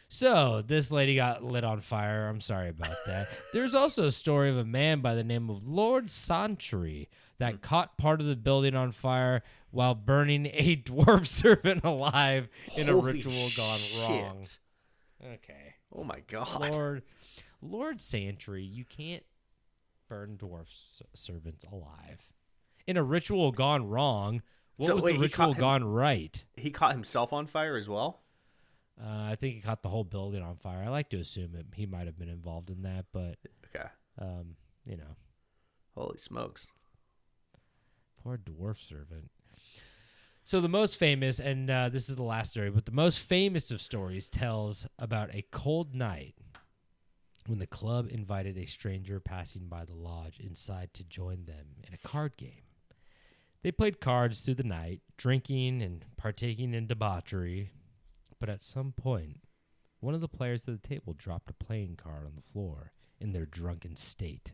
So, this lady got lit on fire. I'm sorry about that. There's also a story of a man by the name of Lord Santry that caught part of the building on fire while burning a dwarf servant alive in a Holy ritual gone wrong. shit. Okay. Oh my god. Lord Santry, you can't burn dwarf servants alive. In a ritual gone wrong, what was the ritual gone right? He caught himself on fire as well? I think he caught the whole building on fire. I like to assume he might have been involved in that, but Okay. you know, Holy smokes. poor dwarf servant. So the most famous, and this is the last story, but the most famous of stories tells about a cold night when the club invited a stranger passing by the lodge inside to join them in a card game. They played cards through the night, drinking and partaking in debauchery. But at some point, one of the players at the table dropped a playing card on the floor in their drunken state.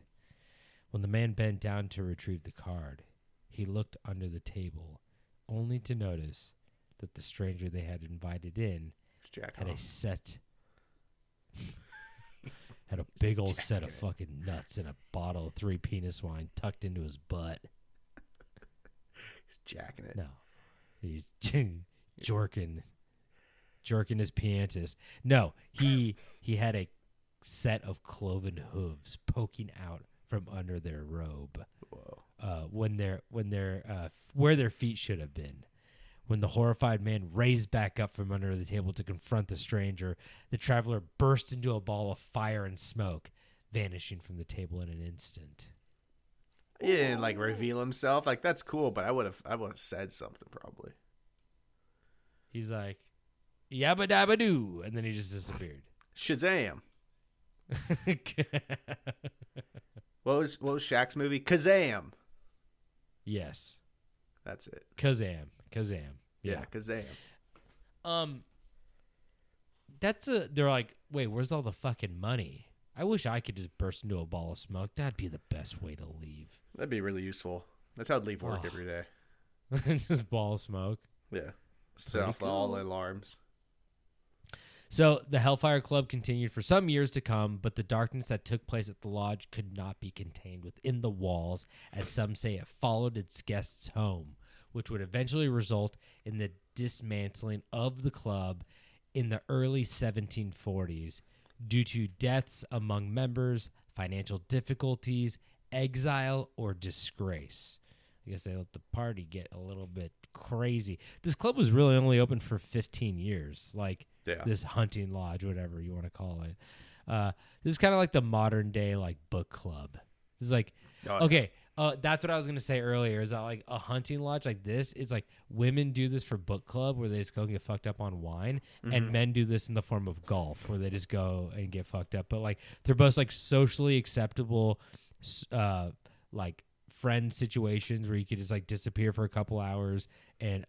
When the man bent down to retrieve the card, he looked under the table, only to notice that the stranger they had invited in had a set, had a big old set of fucking nuts and a bottle of 3 penis wine tucked into his butt. Jacking it. No. He's Jorkin his pianist. No, he had a set of cloven hooves poking out from under their robe. Whoa. Where their feet should have been. When the horrified man raised back up from under the table to confront the stranger, the traveler burst into a ball of fire and smoke, vanishing from the table in an instant. He didn't like reveal himself. Like, that's cool, but I would have said something probably. He's like, yabba dabba doo, and then he just disappeared. Shazam. What was Shaq's movie? Kazam. Yes. That's it. Kazam. Yeah, Kazam. They're like, wait, where's all the fucking money? I wish I could just burst into a ball of smoke. That'd be the best way to leave. That'd be really useful. That's how I'd leave work every day. Just ball of smoke. Yeah. Set off all the alarms. So the Hellfire Club continued for some years to come, but the darkness that took place at the lodge could not be contained within the walls, as some say it followed its guests home, which would eventually result in the dismantling of the club in the early 1740s due to deaths among members, financial difficulties, exile, or disgrace. I guess they let the party get a little bit crazy. This club was really only open for 15 years, this hunting lodge, whatever you want to call it. This is kind of like the modern day book club. This is that's what I was going to say earlier, is that like a hunting lodge like this, it's like women do this for book club where they just go and get fucked up on wine, and men do this in the form of golf where they just go and get fucked up. But they're both socially acceptable friend situations where you could just disappear for a couple hours and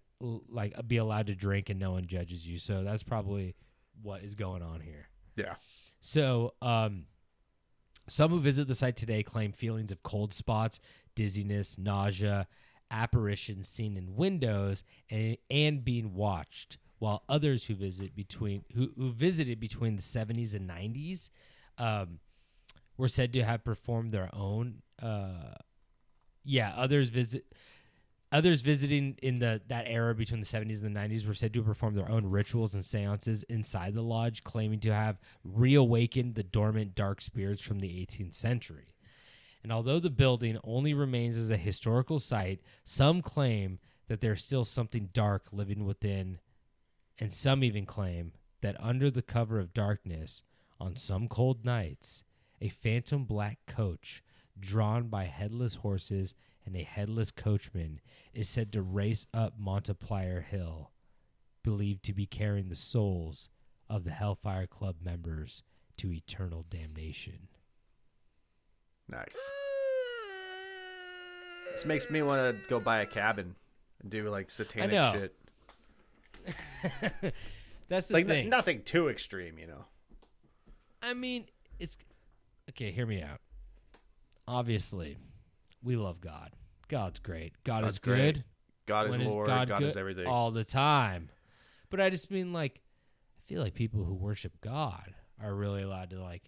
be allowed to drink and no one judges you. So that's probably what is going on here. Yeah. So some who visit the site today claim feelings of cold spots, dizziness, nausea, apparitions seen in windows, and being watched, while others who visited between the 70s and 90s were said to have performed their own Others visiting in that era between the 70s and the 90s were said to have performed their own rituals and seances inside the lodge, claiming to have reawakened the dormant dark spirits from the 18th century. And although the building only remains as a historical site, some claim that there's still something dark living within, and some even claim that under the cover of darkness, on some cold nights, a phantom black coach drawn by headless horses and a headless coachman is said to race up Multiplier Hill, believed to be carrying the souls of the Hellfire Club members to eternal damnation. Nice. This makes me want to go buy a cabin and do satanic shit. That's the thing. Nothing too extreme, I mean, it's okay. Hear me out. Obviously, we love God. God's great. God is good. Great. God is Lord. God is everything. All the time. But I just mean, I feel like people who worship God are really allowed to,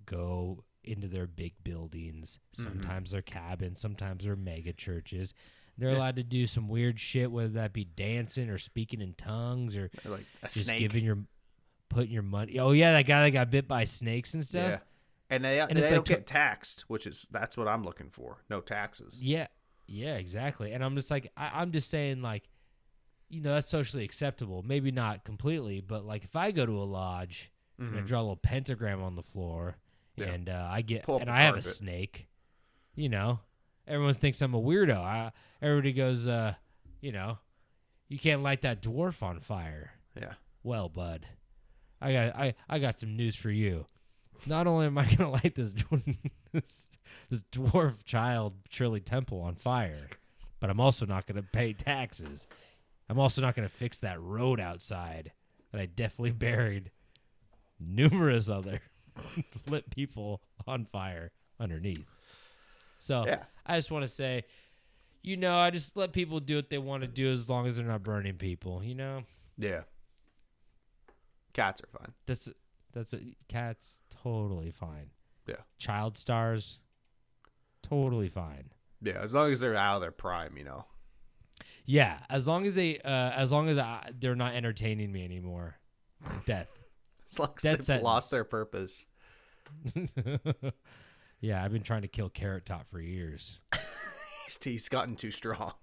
go into their big buildings. Sometimes they're cabins. Sometimes they're mega churches. They're allowed to do some weird shit, whether that be dancing or speaking in tongues or a just snake. putting your money. Oh, yeah, that guy that got bit by snakes and stuff. Yeah. And they don't get taxed, that's what I'm looking for. No taxes. Yeah, exactly. And I'm just I'm just saying, that's socially acceptable. Maybe not completely, but if I go to a lodge and I draw a little pentagram on the floor and I have a snake, everyone thinks I'm a weirdo. Everybody goes, you can't light that dwarf on fire. Yeah. Well, bud, I got some news for you. Not only am I going to light this dwarf child Shirley Temple on fire, but I'm also not going to pay taxes. I'm also not going to fix that road outside that I definitely buried numerous other lit people on fire underneath. So I just want to say, I just let people do what they want to do as long as they're not burning people, Yeah. Cats are fine. Cats totally fine. Yeah. Child stars, totally fine. Yeah, as long as they're out of their prime, Yeah, as long as they're not entertaining me anymore. Death. As long as Death they've sentence. lost their purpose. Yeah, I've been trying to kill Carrot Top for years. He's gotten too strong.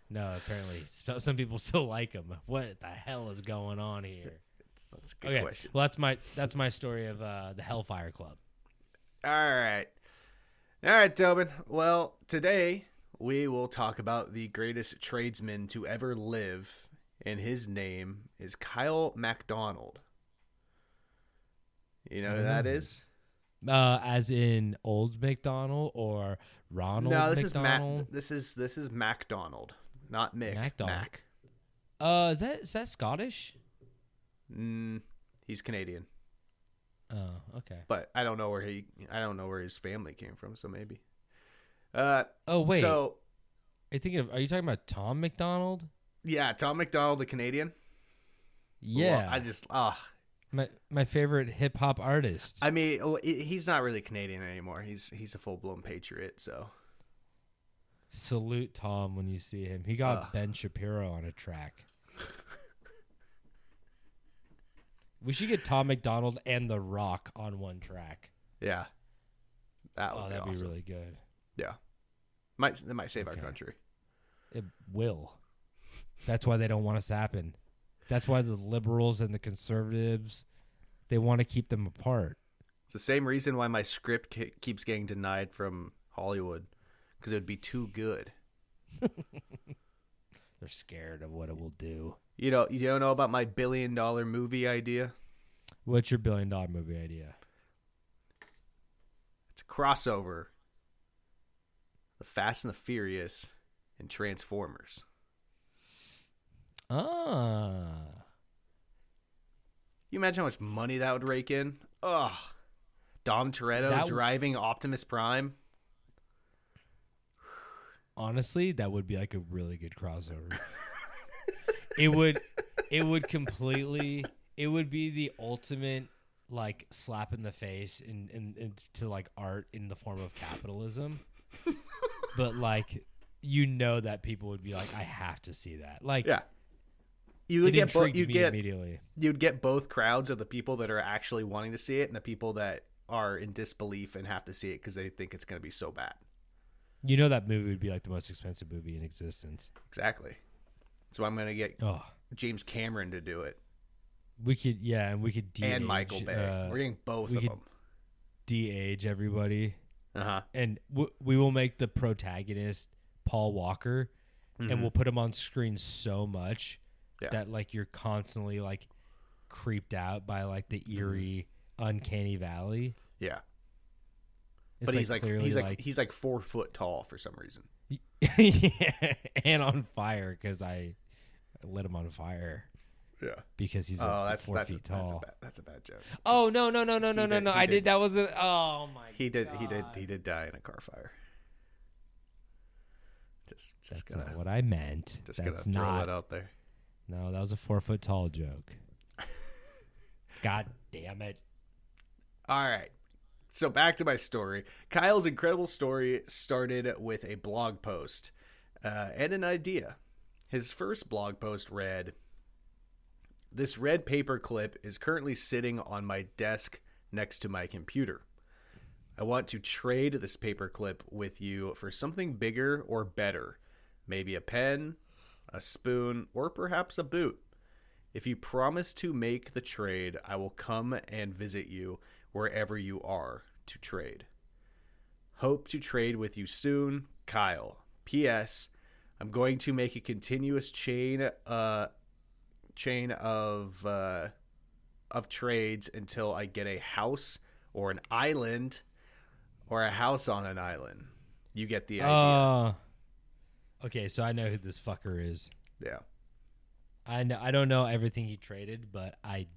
No, apparently some people still like him. What the hell is going on here? That's a good question. Well, that's my story of the Hellfire Club. All right, Tobin. Well, today we will talk about the greatest tradesman to ever live, and his name is Kyle MacDonald. You know who that is? As in Old McDonald or Ronald McDonald? This is MacDonald, not Mick. MacDonald. Mac. Is that Scottish? He's Canadian, Oh, okay. but I don't know where his family came from. So maybe. Oh wait. So Are you talking about Tom McDonald? yeah, Tom MacDonald, the Canadian. Yeah. Well, my favorite hip hop artist. I mean, he's not really Canadian anymore. He's a full blown patriot. So Salute Tom when you see him. He got Ben Shapiro on a track. We should get Tom McDonald and The Rock on one track. yeah, that'd That'd be awesome. be really good. Yeah, that might save our country. It will. That's why they don't want us to happen. That's why the liberals and the conservatives, they want to keep them apart. It's the same reason why my script keeps getting denied from Hollywood, because it would be too good. They're scared of what it will do. You don't know about my $1 billion movie idea? What's your $1 billion movie idea? It's a crossover. The Fast and the Furious and Transformers. Ah. You imagine how much money that would rake in? Ugh. Dom Toretto driving Optimus Prime. Honestly, that would be like a really good crossover. It would be the ultimate like slap in the face in to like art in the form of capitalism. But like that people would be like, I have to see that. Like yeah. You'd get immediately. You'd get both crowds of the people that are actually wanting to see it and the people that are in disbelief and have to see it because they think it's going to be so bad. That movie would be like the most expensive movie in existence. Exactly. So I'm going to get James Cameron to do it. We could de-age, and Michael Bay. We're getting both of them. De-age everybody. Uh-huh. And we will make the protagonist Paul Walker, and we'll put him on screen so much that like you're constantly like creeped out by like the eerie, uncanny valley. Yeah. It's but he's like 4 foot tall for some reason. Yeah, and on fire because I lit him on fire. Yeah, because he's 4 feet tall. That's a bad joke. Oh no! I did. That wasn't. Oh my. He did die in a car fire. Just that's gonna, not what I meant. Just that's gonna throw not that out there. No, that was a 4 foot tall joke. God damn it! All right. So back to my story. Kyle's incredible story started with a blog post and an idea. His first blog post read, "This red paperclip is currently sitting on my desk next to my computer. I want to trade this paperclip with you for something bigger or better. Maybe a pen, a spoon, or perhaps a boot. If you promise to make the trade, I will come and visit you wherever you are to trade. Hope to trade with you soon, Kyle. P.S. I'm going to make a continuous chain of trades until I get a house or an island or a house on an island." You get the idea. Okay, so I know who this fucker is. Yeah. I don't know everything he traded, but I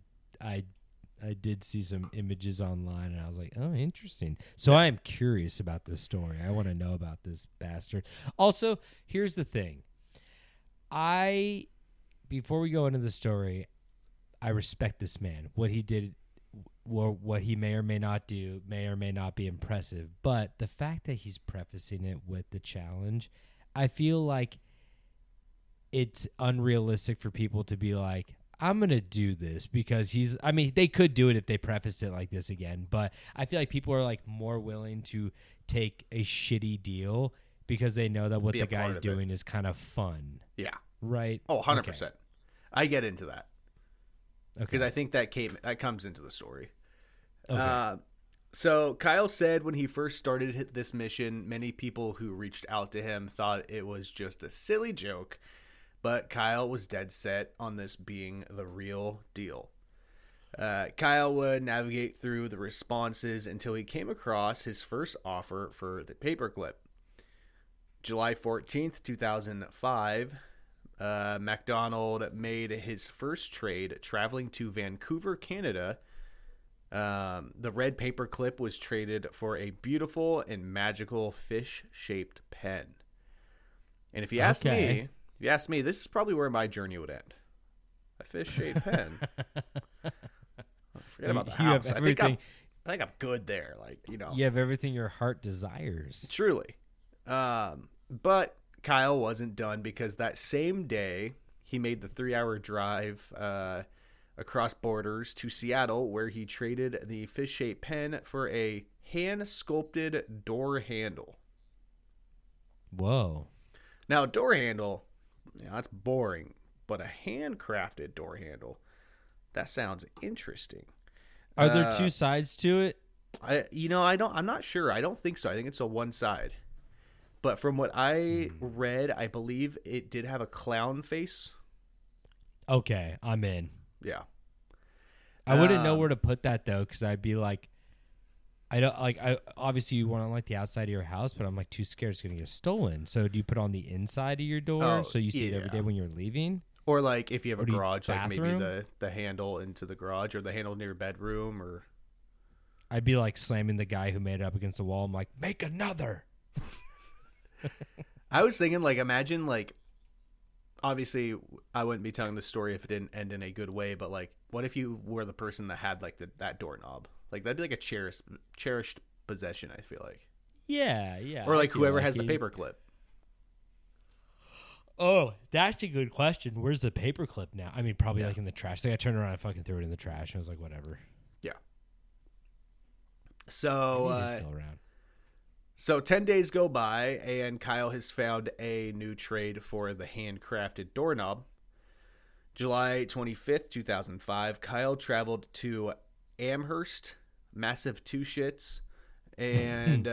did see some images online, and I was like, oh, interesting. So I am curious about this story. I want to know about this bastard. Also, here's the thing. Before we go into the story, I respect this man. What he did, what he may or may not do, may or may not be impressive. But the fact that he's prefacing it with the challenge, I feel like it's unrealistic for people to be like, I'm going to do this because they could do it if they prefaced it like this again, but I feel like people are like more willing to take a shitty deal because they know that what Be the a part guy's of it. doing is kind of fun, Yeah. right? Oh, 100%. Okay. I get into that because Okay. I think that comes into the story. Okay. So Kyle said when he first started this mission, many people who reached out to him thought it was just a silly joke, but Kyle was dead set on this being the real deal. Kyle would navigate through the responses until he came across his first offer for the Paperclip. July 14th, 2005, MacDonald made his first trade traveling to Vancouver, Canada. The red Paperclip was traded for a beautiful and magical fish-shaped pen. And if you ask me, this is probably where my journey would end. A fish-shaped pen. Forget about the You have house. I think I'm good there. Like, you know, You have everything your heart desires. truly. But Kyle wasn't done because that same day he made the 3-hour drive across borders to Seattle, where he traded the fish-shaped pen for a hand-sculpted door handle. Whoa. Now, a door handle, that's boring, but a handcrafted door handle, that sounds interesting. Are there two sides to it? I'm not sure. I don't think so. I think it's a one side. But from what I read, I believe it did have a clown face. Okay, I'm in. Yeah. I wouldn't know where to put that though, because I'd be like, I obviously you want on like the outside of your house, but I'm like too scared it's gonna get stolen. So do you put on the inside of your door so you see it every day when you're leaving? Or like if you have a do you garage, like maybe bathroom? the handle into the garage or the handle near your bedroom, or I'd be like slamming the guy who made it up against the wall. I'm like, make another. I was thinking like imagine like obviously I wouldn't be telling the story if it didn't end in a good way, but like what if you were the person that had like that doorknob? Like that'd be like a cherished possession, I feel like. Yeah. Or like I feel whoever has the it. paperclip. Oh, that's a good question. Where's the paperclip now? I mean, probably like in the trash. Like I turned around and fucking threw it in the trash. I was like, whatever. Yeah. So Maybe it is still around. So 10 days go by, and Kyle has found a new trade for the handcrafted doorknob. July 25th, 2005, Kyle traveled to Amherst, Massachusetts, and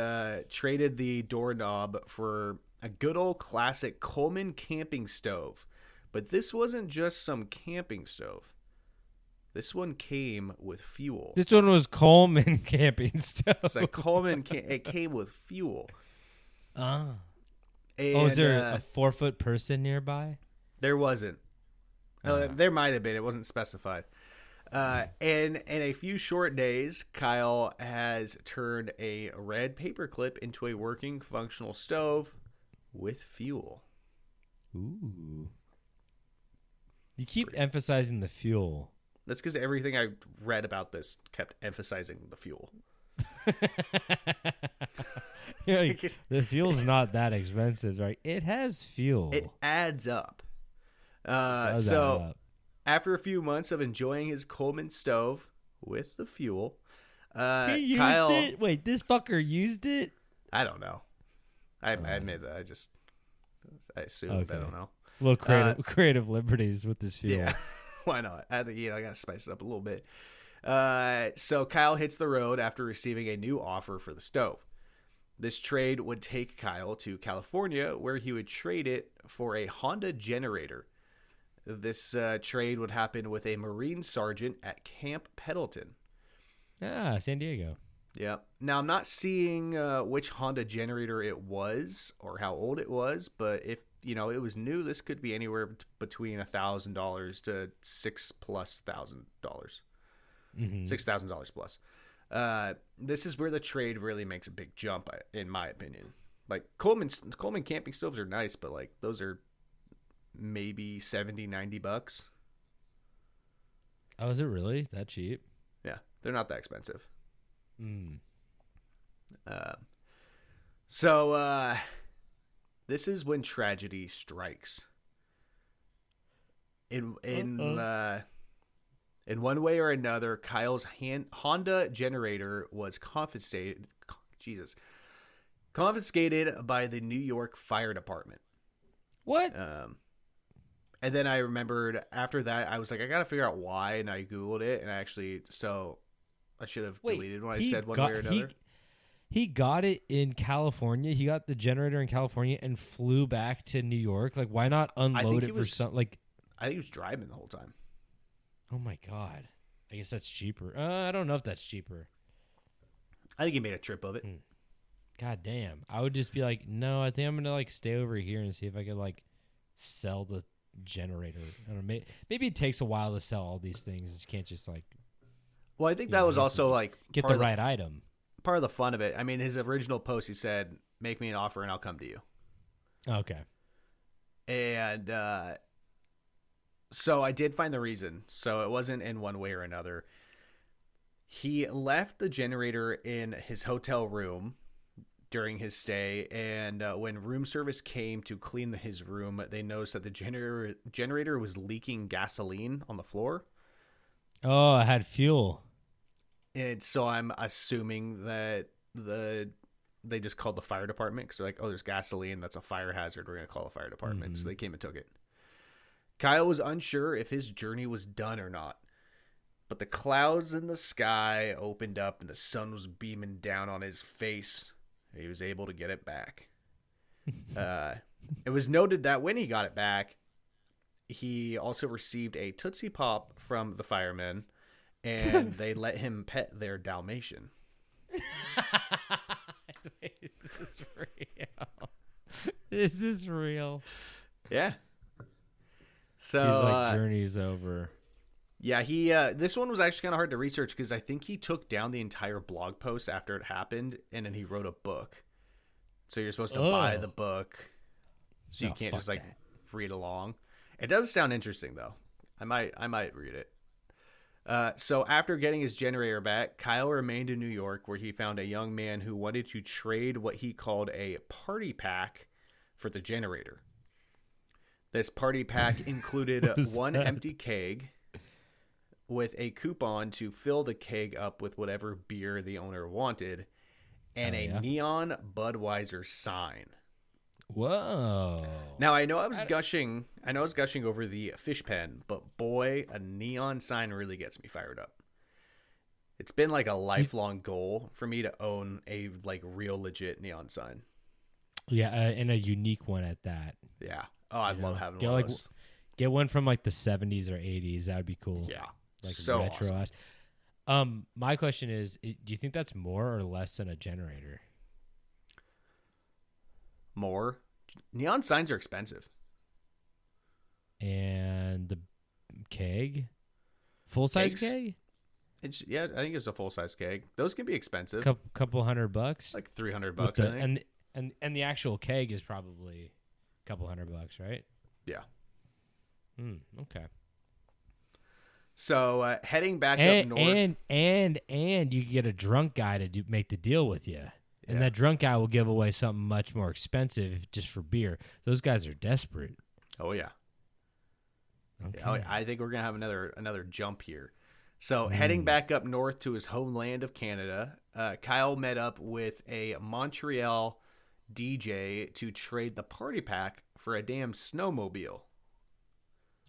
traded the doorknob for a good old classic Coleman camping stove. But this wasn't just some camping stove. This one came with fuel. This one was Coleman camping stove. It's like Coleman, it came with fuel. Ah. And, Is there a 4-foot person nearby? There wasn't. There might have been. It wasn't specified. And in a few short days, Kyle has turned a red paperclip into a working, functional stove with fuel. Ooh. You keep emphasizing the fuel. That's because everything I read about this kept emphasizing the fuel. You're like, the fuel's not that expensive, right? It has fuel. It adds up. Does add up. After a few months of enjoying his Coleman stove with the fuel, He used Kyle. it? Wait, this fucker used it? I don't know. I admit that. I assumed. I don't know. Little creative liberties with this fuel. Yeah. Why not? I gotta spice it up a little bit. So Kyle hits the road after receiving a new offer for the stove. This trade would take Kyle to California, where he would trade it for a Honda generator. This trade would happen with a Marine sergeant at Camp Pendleton. Ah, San Diego. Yeah. Now, I'm not seeing which Honda generator it was or how old it was, but if it was new, this could be anywhere between $1,000 to $6,000+. Mm-hmm. $6,000 plus. This is where the trade really makes a big jump, in my opinion. Like Coleman camping stoves are nice, but like those are maybe $70-$90. Oh, is it really that cheap? Yeah, they're not that expensive. Mm. So This is when tragedy strikes. In one way or another, Kyle's Honda generator was confiscated by the New York Fire Department. What? And then I remembered after that, I was like, I got to figure out why, and I Googled it, and I should have deleted when I said one way or another. He got it in California. He got the generator in California and flew back to New York. Like, why not unload it for something? Like, I think he was driving the whole time. Oh my God. I guess that's cheaper. I don't know if that's cheaper. I think he made a trip of it. God damn. I would just be like, no, I think I'm going to like stay over here and see if I could like sell the generator. I don't know. Maybe it takes a while to sell all these things. You can't just like. Well, I think that was also like get the right item. Part of the fun of it. I mean, his original post, he said, make me an offer and I'll come to you. Okay. And so I did find the reason. So it wasn't in one way or another. He left the generator in his hotel room during his stay, and when room service came to clean his room, they noticed that the generator was leaking gasoline on the floor. Oh, it had fuel. And so I'm assuming that they just called the fire department because they're like, oh, there's gasoline. That's a fire hazard. We're going to call the fire department. Mm-hmm. So they came and took it. Kyle was unsure if his journey was done or not. But the clouds in the sky opened up and the sun was beaming down on his face. He was able to get it back. It was noted that when he got it back, he also received a Tootsie Pop from the firemen, and they let him pet their Dalmatian. Is this real? Is this real? Yeah. So he's like, journey's over. Yeah, he. This one was actually kind of hard to research because I think he took down the entire blog post after it happened, and then he wrote a book. So you're supposed to buy the book, so you can't just like read along. It does sound interesting though. I might read it. So after getting his generator back, Kyle remained in New York, where he found a young man who wanted to trade what he called a party pack for the generator. This party pack included one empty keg with a coupon to fill the keg up with whatever beer the owner wanted, and a neon Budweiser sign. Whoa! Now I know I was gushing over the fish pen, but boy, a neon sign really gets me fired up. It's been like a lifelong goal for me to own a like real legit neon sign. Yeah, and a unique one at that. Yeah. Oh, I'd love having one of those. Get one from like the 70s or 80s. That would be cool. Yeah. Like so retro. Awesome. My question is, do you think that's more or less than a generator? More. Neon signs are expensive. And the keg? Full-size keg? I think it's a full-size keg. Those can be expensive. Couple $100? Like $300, I think. And the actual keg is probably a couple $100, right? Yeah. Okay. So heading back up north, and you get a drunk guy to make the deal with you, and that drunk guy will give away something much more expensive just for beer. Those guys are desperate. Oh yeah. Okay. Yeah, I think we're gonna have another jump here. So heading back up north to his homeland of Canada, Kyle met up with a Montreal DJ to trade the party pack for a damn snowmobile.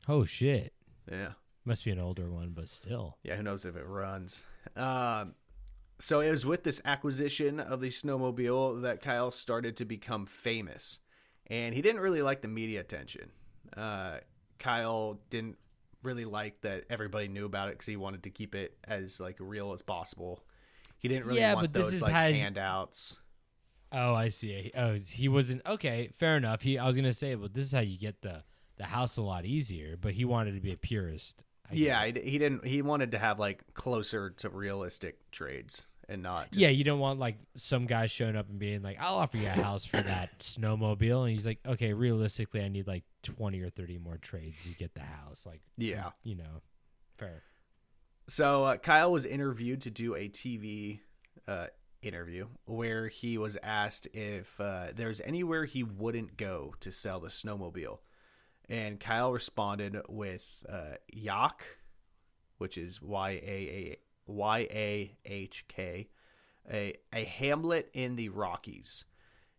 Oh shit! Yeah. Must be an older one, but still. Yeah, who knows if it runs. So it was with this acquisition of the snowmobile that Kyle started to become famous. And he didn't really like the media attention. Kyle didn't really like that everybody knew about it because he wanted to keep it as like real as possible. He didn't really want those like handouts. Oh, I see. Oh, he wasn't. Okay, fair enough. I was going to say, well, this is how you get the house a lot easier, but he wanted to be a purist. He wanted to have like closer to realistic trades and not just... Yeah, you don't want like some guy showing up and being like, I'll offer you a house for that snowmobile, and he's like, okay, realistically I need like 20 or 30 more trades to get the house. Like, yeah, fair. So Kyle was interviewed to do a TV interview where he was asked if there's anywhere he wouldn't go to sell the snowmobile. And Kyle responded with Yahk, which is Yahk, a hamlet in the Rockies.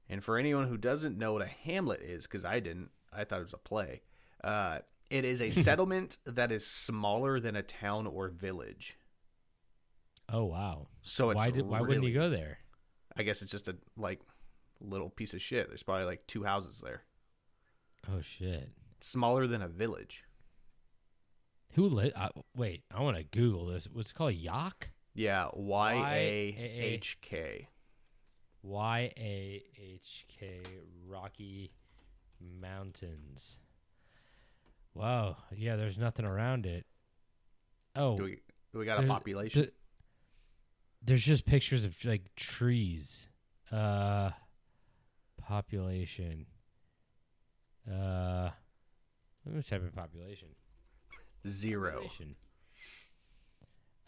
And for anyone who doesn't know what a hamlet is, because I didn't, I thought it was a play. It is a settlement that is smaller than a town or village. Oh wow! So it's why wouldn't he go there? I guess it's just a little piece of shit. There's probably like 2 houses there. Oh shit! Smaller than a village. Wait, I want to Google this. What's it called? Yahk? Yeah, Yahk. Yahk, Rocky Mountains. Wow. Yeah, there's nothing around it. Oh, Do we got a population? There's just pictures of like trees. Population. Let me type in population. 0. Population.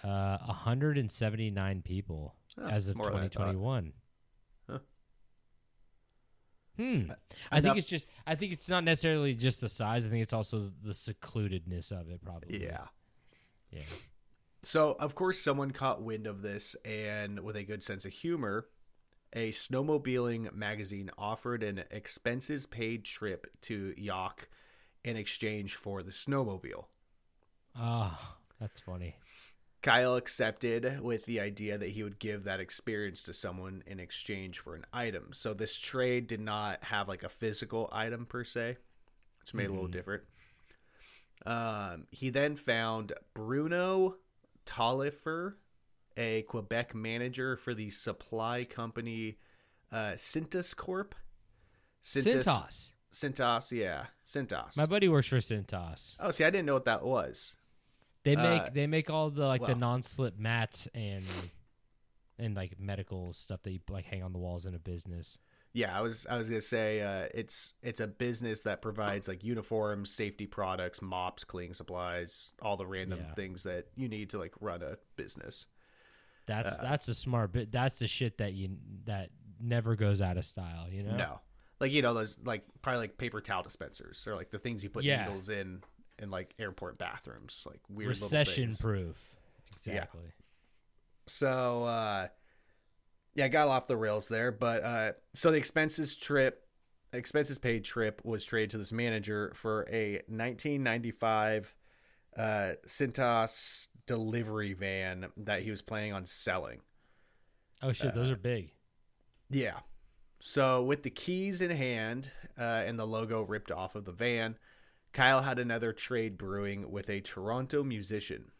179 people as of more than I thought. 2021. Huh. I think it's not necessarily just the size. I think it's also the secludedness of it, probably. Yeah. Yeah. So, of course, someone caught wind of this, and with a good sense of humor, a snowmobiling magazine offered an expenses-paid trip to Yahk in exchange for the snowmobile. Oh, that's funny. Kyle accepted with the idea that he would give that experience to someone in exchange for an item. So this trade did not have like a physical item per se, which made it a little different. He then found Bruno Talifer, a Quebec manager for the supply company Cintas Corp. Cintas. Cintas, yeah. Cintas. My buddy works for Cintas. Oh, see, I didn't know what that was. They make all the the non-slip mats and like medical stuff that you like hang on the walls in a business. Yeah, I was gonna say it's a business that provides like uniforms, safety products, mops, cleaning supplies, all the random things that you need to like run a business. That's a smart bit. That's the shit that never goes out of style. You know. No, like those like probably like paper towel dispensers or like the things you put needles in like airport bathrooms, like weird recession proof. Exactly. Yeah. So I got off the rails there, but so the expenses paid trip was traded to this manager for a 1995 Cintas delivery van that he was planning on selling. Oh shit, those are big. Yeah. So with the keys in hand and the logo ripped off of the van, Kyle had another trade brewing with a Toronto musician.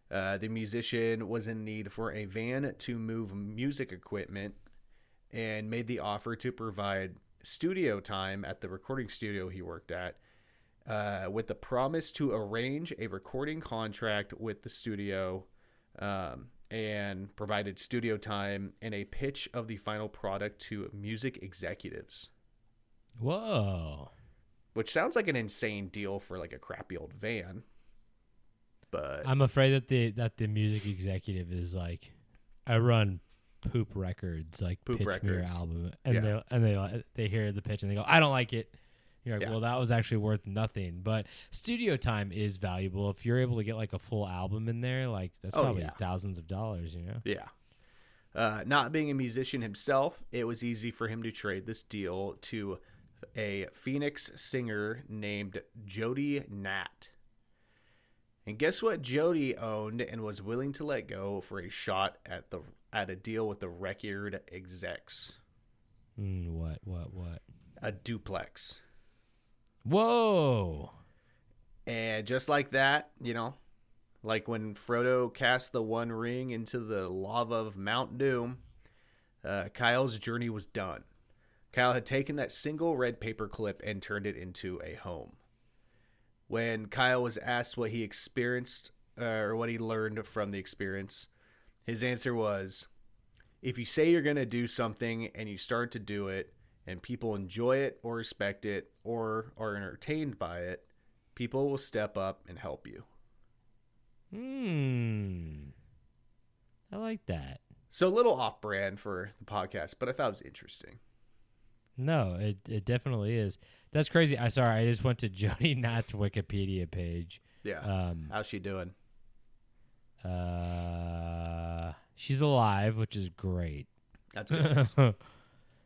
The musician was in need for a van to move music equipment and made the offer to provide studio time at the recording studio he worked at, with the promise to arrange a recording contract with the studio, and provided studio time and a pitch of the final product to music executives. Whoa. Which sounds like an insane deal for like a crappy old van. But I'm afraid that the music executive is like, I run Poop Records, like Poop pitch me your Records. album, and they hear the pitch and they go, I don't like it. You're like, well, that was actually worth nothing. But studio time is valuable if you're able to get like a full album in there. Like that's probably thousands of dollars, you know? Yeah. Not being a musician himself, it was easy for him to trade this deal to a Phoenix singer named Jody Nat. And guess what Jody owned and was willing to let go for a shot at a deal with the record execs? What? A duplex. Whoa. And just like that, like when Frodo cast the One Ring into the lava of Mount Doom, Kyle's journey was done. Kyle had taken that single red paperclip and turned it into a home. When Kyle was asked what he experienced or what he learned from the experience, his answer was, if you say you're going to do something and you start to do it and people enjoy it or respect it or are entertained by it, people will step up and help you. I like that. So a little off-brand for the podcast, but I thought it was interesting. No, it definitely is. That's crazy. I just went to Jody Nat's Wikipedia page. Yeah. How's she doing? She's alive, which is great. That's good.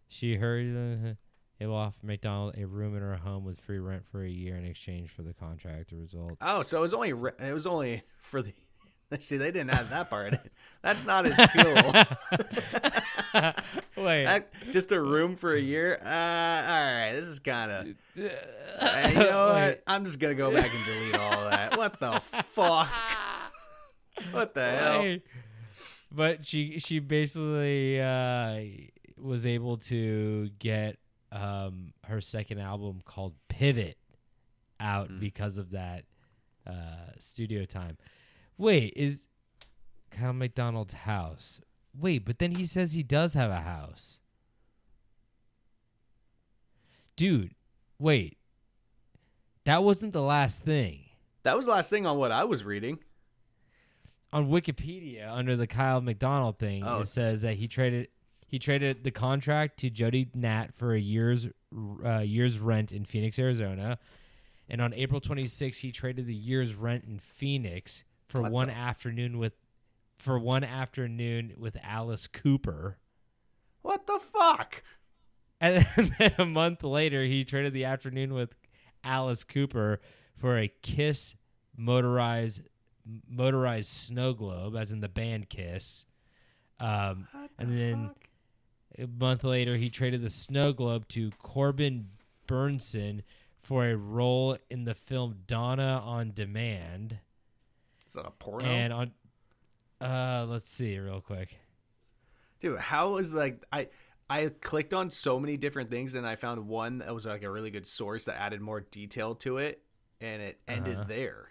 She heard it will offer McDonald a room in her home with free rent for a year in exchange for the contract. The result. Oh, so it was only for the. See, they didn't add that part. That's not as cool. Wait, just a room for a year? All right, this is kind of. You know what? I'm just gonna go back and delete all that. What the fuck? What the hell? But she basically was able to get her second album called Pivot out because of that studio time. Wait, is Kyle McDonald's house? Wait, but then he says he does have a house. Dude, wait. That wasn't the last thing. That was the last thing on what I was reading. On Wikipedia, under the Kyle McDonald thing, it says that he traded the contract to Jody Nat for a year's rent in Phoenix, Arizona. And on April 26th, he traded the year's rent in Phoenix for one afternoon with Alice Cooper. What the fuck? And then a month later, he traded the afternoon with Alice Cooper for a Kiss motorized snow globe, as in the band Kiss. And then a month later, he traded the snow globe to Corbin Burnson for a role in the film Donna on Demand. Is that a porno? And on, let's see real quick. Dude, how is I clicked on so many different things and I found one that was like a really good source that added more detail to it, and it ended there.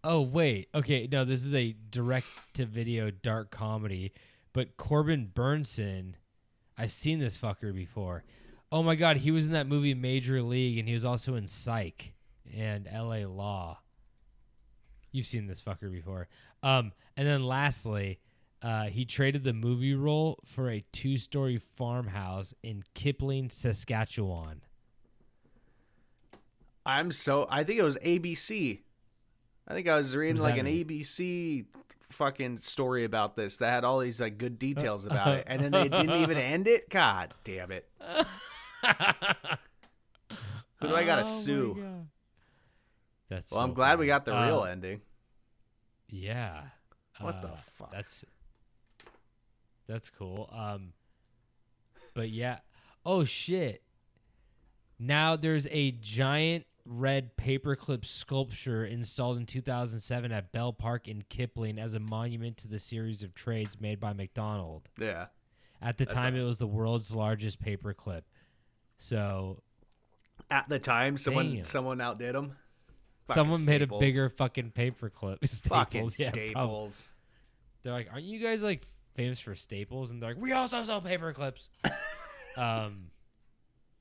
Oh, wait. Okay, no, this is a direct-to-video dark comedy, but Corbin Burnson, I've seen this fucker before. Oh my God, he was in that movie Major League, and he was also in Psych and L.A. Law. You've seen this fucker before. And then lastly, he traded the movie role for a 2-story farmhouse in Kipling, Saskatchewan. I think it was ABC. I think I was reading like an ABC fucking story about this that had all these like good details about it, and then they didn't even end it. God damn it! Who do I gotta sue? That's well, so I'm glad funny. we got the real ending. Yeah. What the fuck? That's cool. But yeah. Oh shit. Now there's a giant red paperclip sculpture installed in 2007 at Bell Park in Kipling as a monument to the series of trades made by McDonald. Yeah. At the time, it was the world's largest paperclip. So, at the time, someone outdid them. Someone made a bigger fucking paperclip. Fucking Staples. They're like, aren't you guys like famous for Staples? And they're like, we also sell paperclips.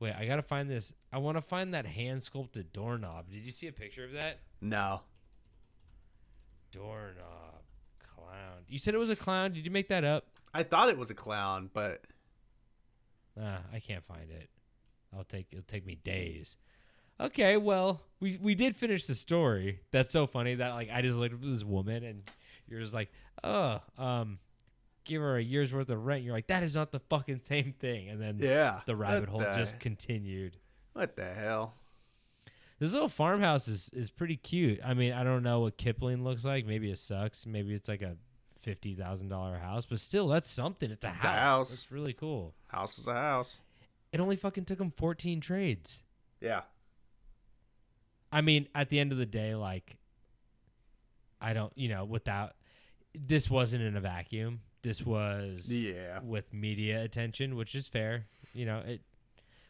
Wait, I gotta find this. I want to find that hand sculpted doorknob. Did you see a picture of that? No. Doorknob clown. You said it was a clown. Did you make that up? I thought it was a clown, but I can't find it. It'll take me days. Okay, well, we did finish the story. That's so funny that like I just looked at this woman and you're just like, give her a year's worth of rent. You're like, that is not the fucking same thing. And then the rabbit hole just continued. What the hell? This little farmhouse is pretty cute. I mean, I don't know what Kipling looks like. Maybe it sucks. Maybe it's like a $50,000 house, but still, that's something. It's a house. It's really cool. House is a house. It only fucking took him 14 trades. Yeah. I mean, at the end of the day, like, this wasn't in a vacuum. This was with media attention, which is fair.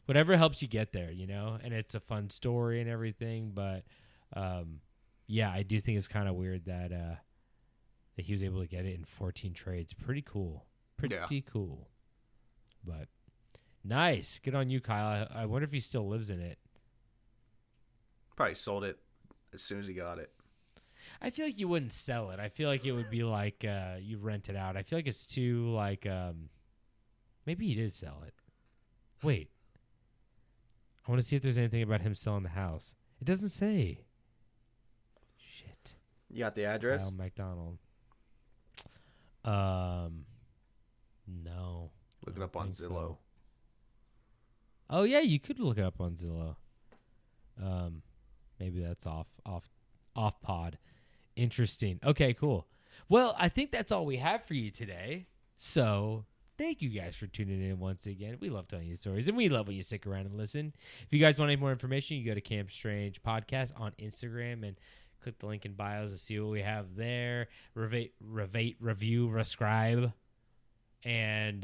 Whatever helps you get there, and it's a fun story and everything. But, I do think it's kind of weird that he was able to get it in 14 trades. Pretty cool. Pretty cool. But nice. Good on you, Kyle. I wonder if he still lives in it. Probably sold it as soon as he got it. I feel like you wouldn't sell it. I feel like it would be like you rent it out. I feel like it's too like maybe he did sell it. Wait. I want to see if there's anything about him selling the house. It doesn't say. Shit. You got the address? Kyle McDonald. No. Look I it up don't on think Zillow. so. Oh yeah, you could look it up on Zillow. Maybe that's off pod. Interesting. Okay, cool. Well, I think that's all we have for you today. So thank you guys for tuning in once again. We love telling you stories, and we love when you stick around and listen. If you guys want any more information, you go to Camp Strange Podcast on Instagram and click the link in bios to see what we have there. Revate, review, subscribe, and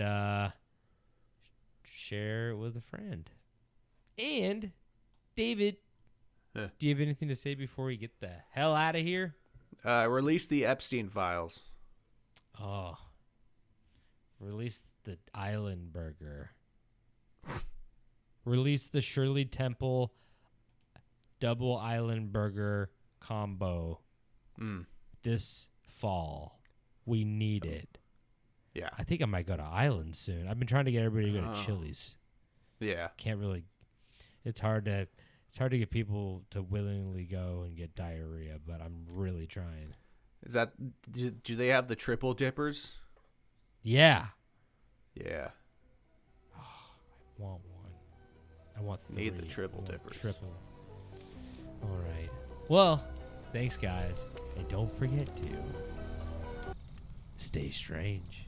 share it with a friend. And David, do you have anything to say before we get the hell out of here? Release the Epstein files. Oh. Release the Island Burger. Release the Shirley Temple Double Island Burger combo this fall. We need it. Yeah. I think I might go to Island soon. I've been trying to get everybody to go to Chili's. Yeah. Can't really. It's hard to get people to willingly go and get diarrhea, but I'm really trying. Is that do they have the triple dippers? Yeah. Yeah. Oh, I want one. I want 3. Need the triple I want dippers. Triple. All right. Well, thanks, guys. And don't forget to stay strange.